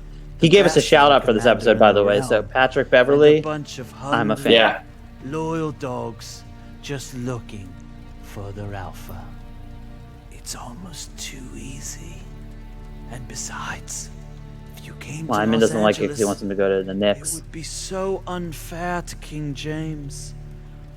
He gave us a shout out for this episode, by the way. So Patrick Beverly, A bunch of I'm a fan. Yeah. loyal dogs just looking for their alpha. It's almost too easy. And besides, if you came Lyman to doesn't Los like it because Angeles, he wants him to go to the it Knicks. would be so unfair to King James.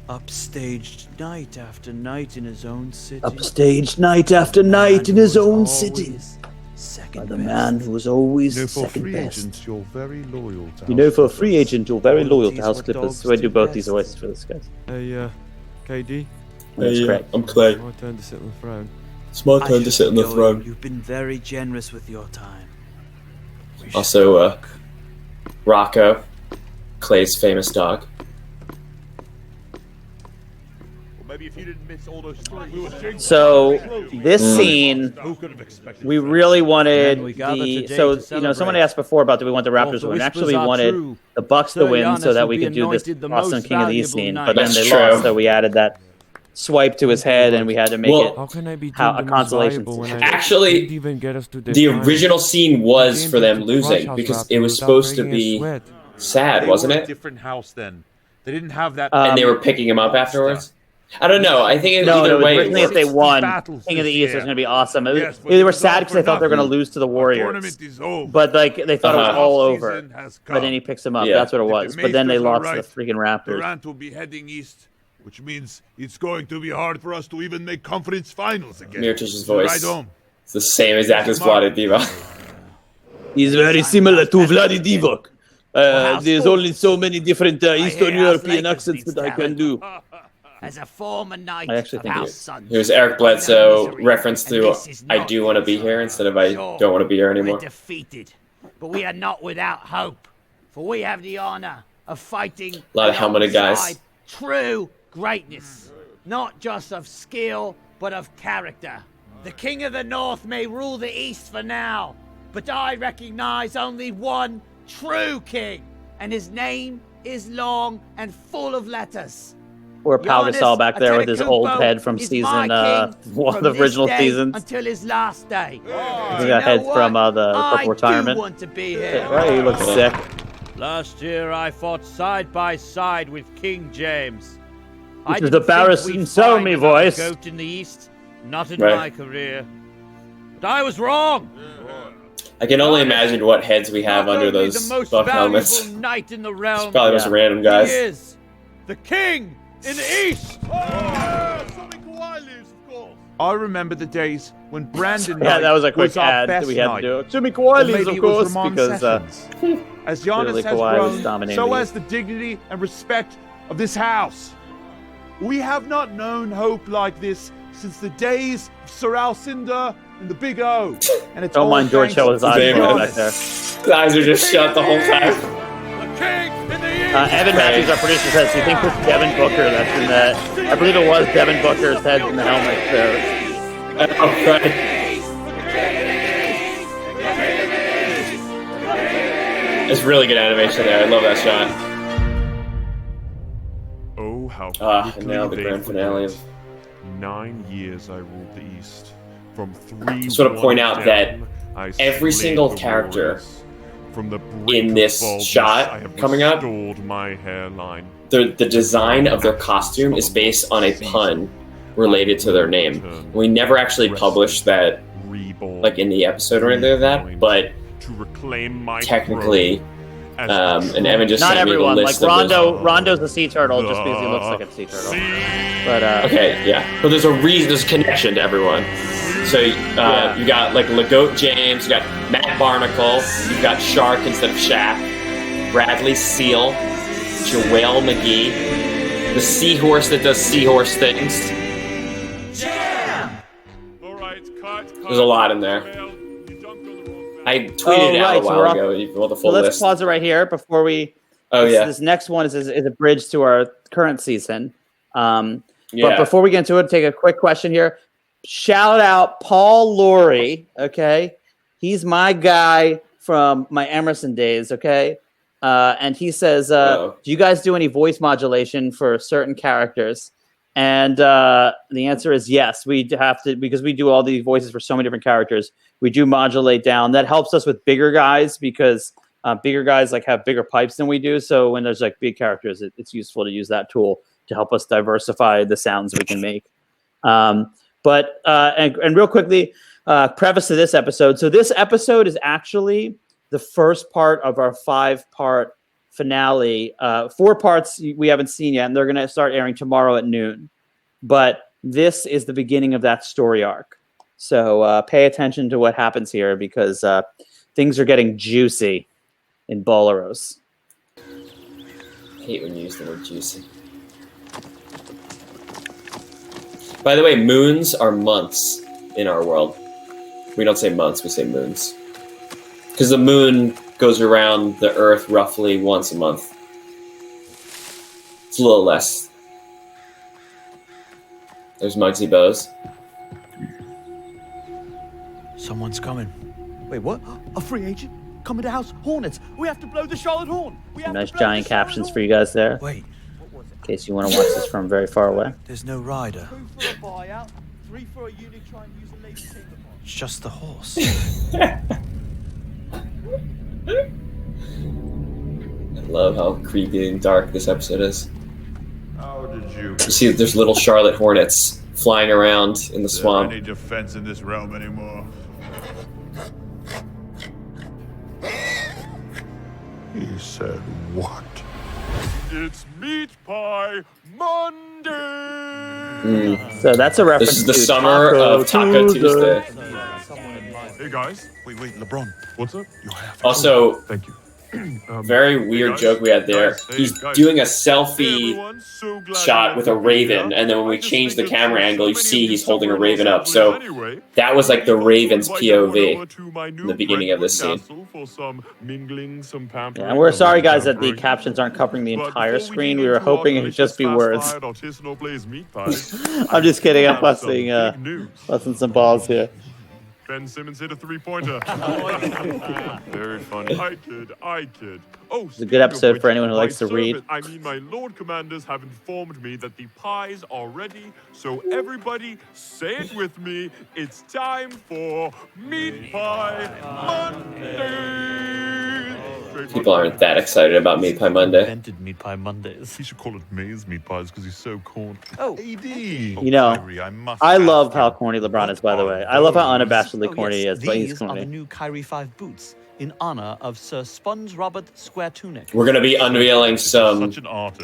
Upstaged night after night in his own city. Upstaged night after night in his own city. Always second By the best. man who was always You know, for a second free best. agent, you're very loyal to You know, House for a Clippers. free agent, you're very loyal to Loyalty's House what Clippers. dogs So I do do both best. these voices for this guys. Hey, KD, That's great. I'm Clay. my turn to sit on the throne. It's my I turn to should sit on the go. throne. You've been very generous with your time. We should Also, talk. Rocco, Clay's famous dog. So this scene, we really wanted we gather the. today So to someone celebrate. asked before about do we want the Raptors If to the win? whispers Actually, we are wanted true, the Bucks to Sir win so Giannis that we will could be do this anointed the awesome most King of the East valuable scene. knight. But then That's they true. lost, so we added that swipe to his head, and we had to make Well, it How can I be how deemed a the most consolation. valuable when I Actually, didn't even get us to this The final? original scene was Came for them to losing crush us because Raptors it was without supposed to breaking a be sweat. sad, wasn't it? Different house then. They didn't have that. And they were picking him up afterwards. I don't know. I think No, either it was way, it originally if they worked. won, battles King of the this East was year. going to be awesome. Yes, but They were it's sad all because they for thought they were going to nothing. lose to the The Warriors. tournament is over. But like they thought it was Uh-huh. all Off over. season has But then come. he picks him up. Yeah. That's what it If was. the But then they Masters are lost to the right, freaking Raptors. Durant will be heading east, which means it's going to be hard for us to even make conference finals again. Mirtish's So voice. Right home. It's the same exact as Vlade Divac. He's very similar to Vlade Divac. There's only so many different Eastern European accents that I can do. As a former knight I actually think House Sun. Here's Eric Bledsoe reference to I do want to be here instead of I don't want to be here anymore. We're defeated, but we are not without hope, for we have the honor of fighting A lot of helmeted guys. true greatness, not just of skill, but of character. The King of the North may rule the East for now, but I recognize only one true king, and his name is long and full of letters. Or Pau Gasol back there with his old head from season, one of the original seasons. Until his last day. He got head from the retirement. Want to be here. Right, he looks sick. Last year I fought side by side with King James. Which is embarrassing, so me voice. Goat in the East, not in Right. my career. But I was wrong. I can only imagine what heads we have under those buff helmets. It's Knight in the realm. probably those random guys. He is the king in the East. I remember the days when Brandon Yeah, that was a quick our ad that best we had knight. to do. Jimmy Or Kawhi maybe leaves, of it was course, Ramon because Sessions. As clearly Giannis has Kawhi was grown, dominating so the has the dignity and respect of this house. We have not known hope like this since the days of Sir Alcindor and the Big O. And it's don't all mind George thanks Hill, his to eyes Damn rolled it. back there. His eyes are just shut the whole time. Evan Matthews, our producer, says he thinks it's Devin Booker that's in that. I believe it was Devin Booker's head in the helmet there. Oh, right. It's really good animation there. I love that shot. Oh, how And quickly now the they grand finale of. 9 years I ruled the East. From 3 Just want to point out that down, I every slayed single the character warriors. From the brink in of this baldness, shot I have coming up, restored my hairline. the design of their costume is based on a pun related to their name. We never actually published that, like in the episode or anything like that, but to reclaim my technically, and Evan just Not sent everyone. me the Like list of those. Rondo's a sea turtle just because he looks like a sea turtle. But Okay, yeah, but there's a reason, there's a connection to everyone. So you got like Legoat James, you got Matt Barnacle, you got Shark instead of Shaq, Bradley Seal, Joelle McGee, the seahorse that does seahorse things. There's a lot in there. I tweeted it out a while ago. You want the full let's list? pause it right here before we. This next one is a bridge to our current season. But before we get into it, take a quick question here. Shout out Paul Laurie. Okay, he's my guy from my Emerson days. Okay, and he says, "Do you guys do any voice modulation for certain characters?" And the answer is yes. We have to, because we do all these voices for so many different characters. We do modulate down. That helps us with bigger guys because bigger guys like have bigger pipes than we do. So when there's like big characters, it's useful to use that tool to help us diversify the sounds we can make. But real quickly, preface to this episode. So this episode is actually the first part of our 5-part finale. 4 parts we haven't seen yet, and they're going to start airing tomorrow at noon. But this is the beginning of that story arc. So pay attention to what happens here because things are getting juicy in Bolaros. I hate when you use the word juicy. By the way, moons are months in our world. We don't say months, we say moons. Because the moon goes around the Earth roughly once a month. It's a little less. There's Muggsy Bose. Someone's coming. Wait, what? A free agent? Coming to House Hornets. We have to blow the Charlotte horn. Nice giant captions for you guys there. Wait. In case you want to watch this from very far away. There's no rider. 2 for a buyout, 3 for a unit trying to use a lady chamber pod. It's just the horse. I love how creepy and dark this episode is. How did you? You see, there's little Charlotte Hornets flying around in the swamp. Any defense in this realm anymore? He said what? It's Meat Pie Monday! So that's a reference This is the to summer of Taco Tuesday. Hey guys. Wait, LeBron. What's up? You have Also, Thank you. very weird guys. joke we had there. Guys, hey, He's guys. doing a Hey, selfie everyone. So glad shot you with a all could be raven, here. and then when we I just change the think camera there's angle, you so see many he's of holding a somewhere raven Los up. So Angeles anyway. that was like the Raven's Invite everyone POV over to my new in the beginning of this scene. Brentwood Castle for some mingling, some pampering, Yeah, and we're and sorry, some guys, that the pampering. captions aren't covering the But entire before we screen. dig We were into our hoping it would just be words. delicious fast-fired artisanal blazed meat pies, I'm just kidding. I'm have some busting, big news. busting some balls here. Ben Simmons hit a three-pointer. Very funny. I kid. Oh, It's a good episode for anyone who likes to read. My Lord Commanders have informed me that the pies are ready, so everybody say it with me. It's time for Meat Pie Monday. People aren't that excited about Meat Pie Monday. Invented Meat Pie Mondays. He should call it Maze Meat Pies because he's so corny. Oh, AD. You know, I love how corny LeBron is, by the way. I love how unabashedly corny he is, but he's These are the corny. new Kyrie 5 boots in honor of Sir Sponge Robert Square Tunic. We're gonna be unveiling some Such an artist.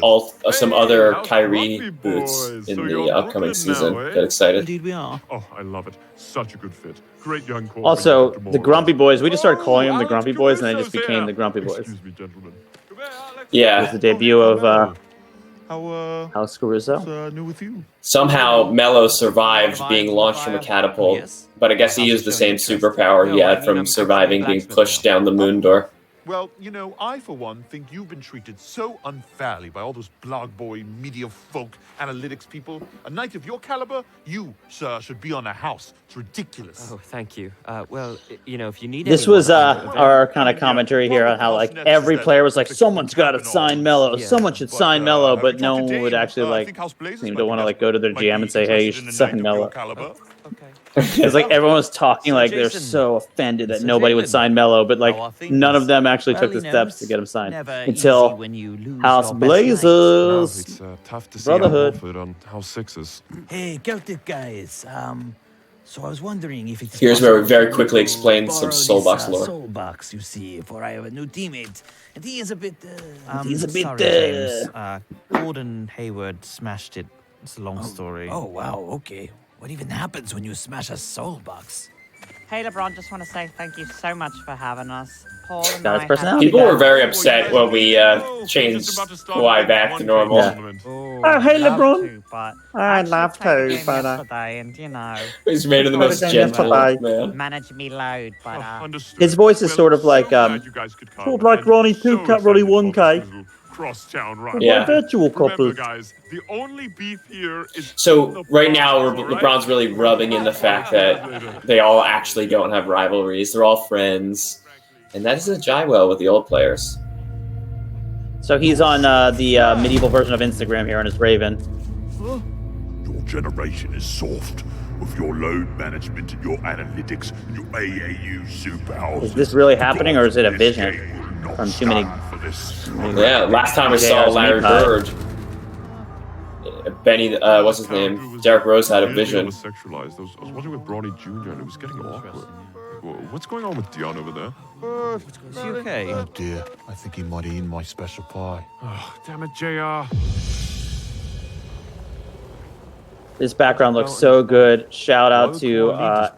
some Hey, other how's Kyrie Rugby boots boys? in So the you're upcoming Brooklyn season. now, eh? Get excited. Indeed we are. Oh, I love it. Such a good fit. Great young core. Also, for the Grumpy Boys, we just started calling them the Alex Grumpy Boys, and they Caruso's just became here. the Grumpy Boys. Excuse me, gentlemen. Come here, Alex. It was Yeah. the debut of How House Caruso. new with you? Somehow Melo survived being launched from a catapult, but I guess he used the same superpower he had from surviving being pushed down the moon door. Well, you know, I, for one, think you've been treated so unfairly by all those blog boy, media folk, analytics people. A knight of your caliber, you, sir, should be on a house. It's ridiculous. Oh, thank you. Well, you know, if you need This anyone, was our kind of commentary here on how like every player was like, someone's got to sign Melo, someone should sign Melo, but no one would actually like seem to want to like go to their GM and say, hey, you should sign Melo. It's like everyone was talking like they're so offended that nobody would sign Melo, but like none of them actually took the steps to get him signed until House Blazers. It's tough to see Brotherhood. Alfred on House 6's. Hey, Celtic guys. So I was wondering if it's Here's where we possible very to quickly explain some borrow Soulbox this, lore. Soulbox, you see, for I have a new teammate, and he is a bit. sorry, James. Gordon Hayward smashed it. It's a long story. Oh, wow, okay. What even happens when you smash a soul box? Hey, LeBron, just want to say thank you so much for having us. Paul and Got his I personality People back. were very upset when we changed Kawhi back to normal. Yeah. Oh, hey, love LeBron. to, but I actually love played the to, game but, yesterday, and you know, He's made him the most Game gentle yesterday. man. managed me load, but His voice is sort of like sort of like Ronnie 2K, Ronnie 1K. Crosstown My right. Yeah. virtual couple. Remember, guys, the only beef here is So right now, LeBron's really rubbing in the fact that they all actually don't have rivalries. They're all friends, and that doesn't jive well with the old players. So he's on the medieval version of Instagram here on his Raven. Your generation is soft with your load management and your analytics and your AAU superhouse. Is this really happening, or is it a vision from too many? Yeah, last time we saw Larry Bird, Benny, what's his name? Derrick Rose had a vision. Was sexualized. I was watching with Bronny Jr. and it was getting awkward. What's going on with Dion over there? Is he okay? Oh dear, I think he might have eaten my special pie. Oh, damn it, JR. This background looks so good. Shout out to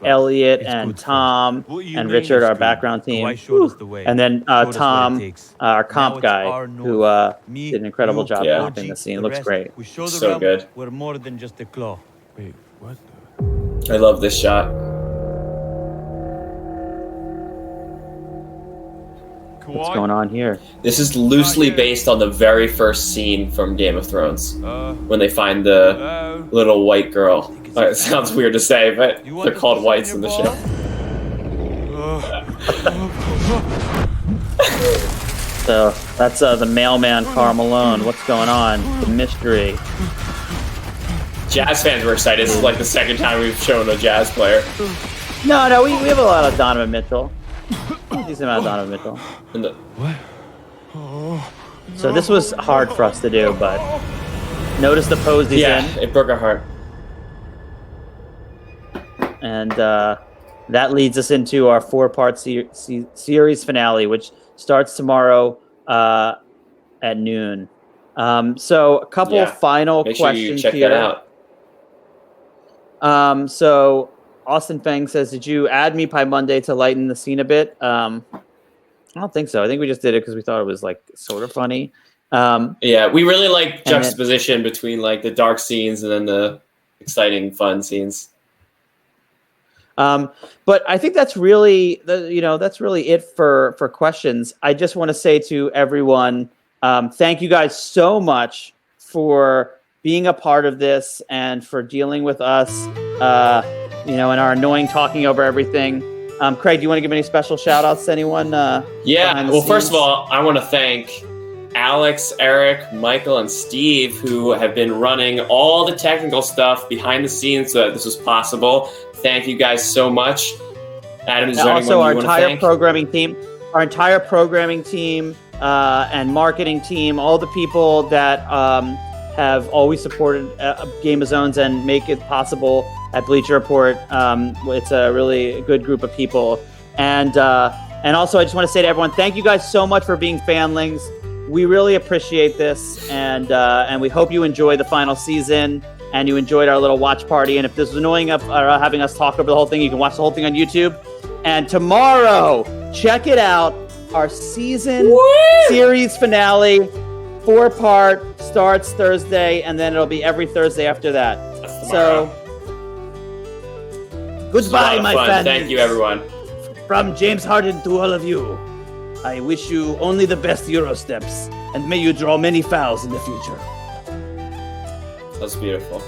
Elliot and Tom and Richard, our background team. And then Tom, our comp guy, who did an incredible job comping the scene. Looks great. So good. We're more than just a claw. Wait, what? I love this shot. What's going on here? This is loosely based on the very first scene from Game of Thrones, when they find the little white girl. It sounds weird to say, but they're called whites in the show. So that's the mailman, Karl Malone. What's going on? The mystery. Jazz fans were excited. This is like the second time we've shown a Jazz player. No, we have a lot of Donovan Mitchell. Decent amount of Donovan Mitchell. And the, So this was hard for us to do, but notice the pose he's in. it broke our heart. And that leads us into our 4-part series finale, which starts tomorrow at noon. So a couple of final Make sure you questions check here. that out. So Austin Fang says, did you add me by Monday to lighten the scene a bit? I don't think so. I think we just did it because we thought it was like sort of funny. Yeah, we really like juxtaposition between like the dark scenes and then the exciting, fun scenes. But I think that's really that's really it for questions. I just want to say to everyone, thank you guys so much for being a part of this and for dealing with us, and our annoying talking over everything. Craig, do you want to give any special shout outs to anyone? Yeah, well, first of all, I want to thank Alex, Eric, Michael, and Steve, who have been running all the technical stuff behind the scenes so that this was possible. Thank you guys so much. Adam, is there also anyone you want to thank? Our entire programming team and marketing team, all the people that have always supported Game of Zones and make it possible at Bleacher Report. It's a really good group of people. And also, I just want to say to everyone, thank you guys so much for being fanlings. We really appreciate this, and we hope you enjoy the final season and you enjoyed our little watch party. And if this is annoying having us talk over the whole thing, you can watch the whole thing on YouTube. And tomorrow, check it out, our season series finale, 4-part, starts Thursday, and then it'll be every Thursday after that. So, goodbye, my fans. Thank you, everyone. From James Harden to all of you, I wish you only the best Euro steps, and may you draw many fouls in the future. That's beautiful.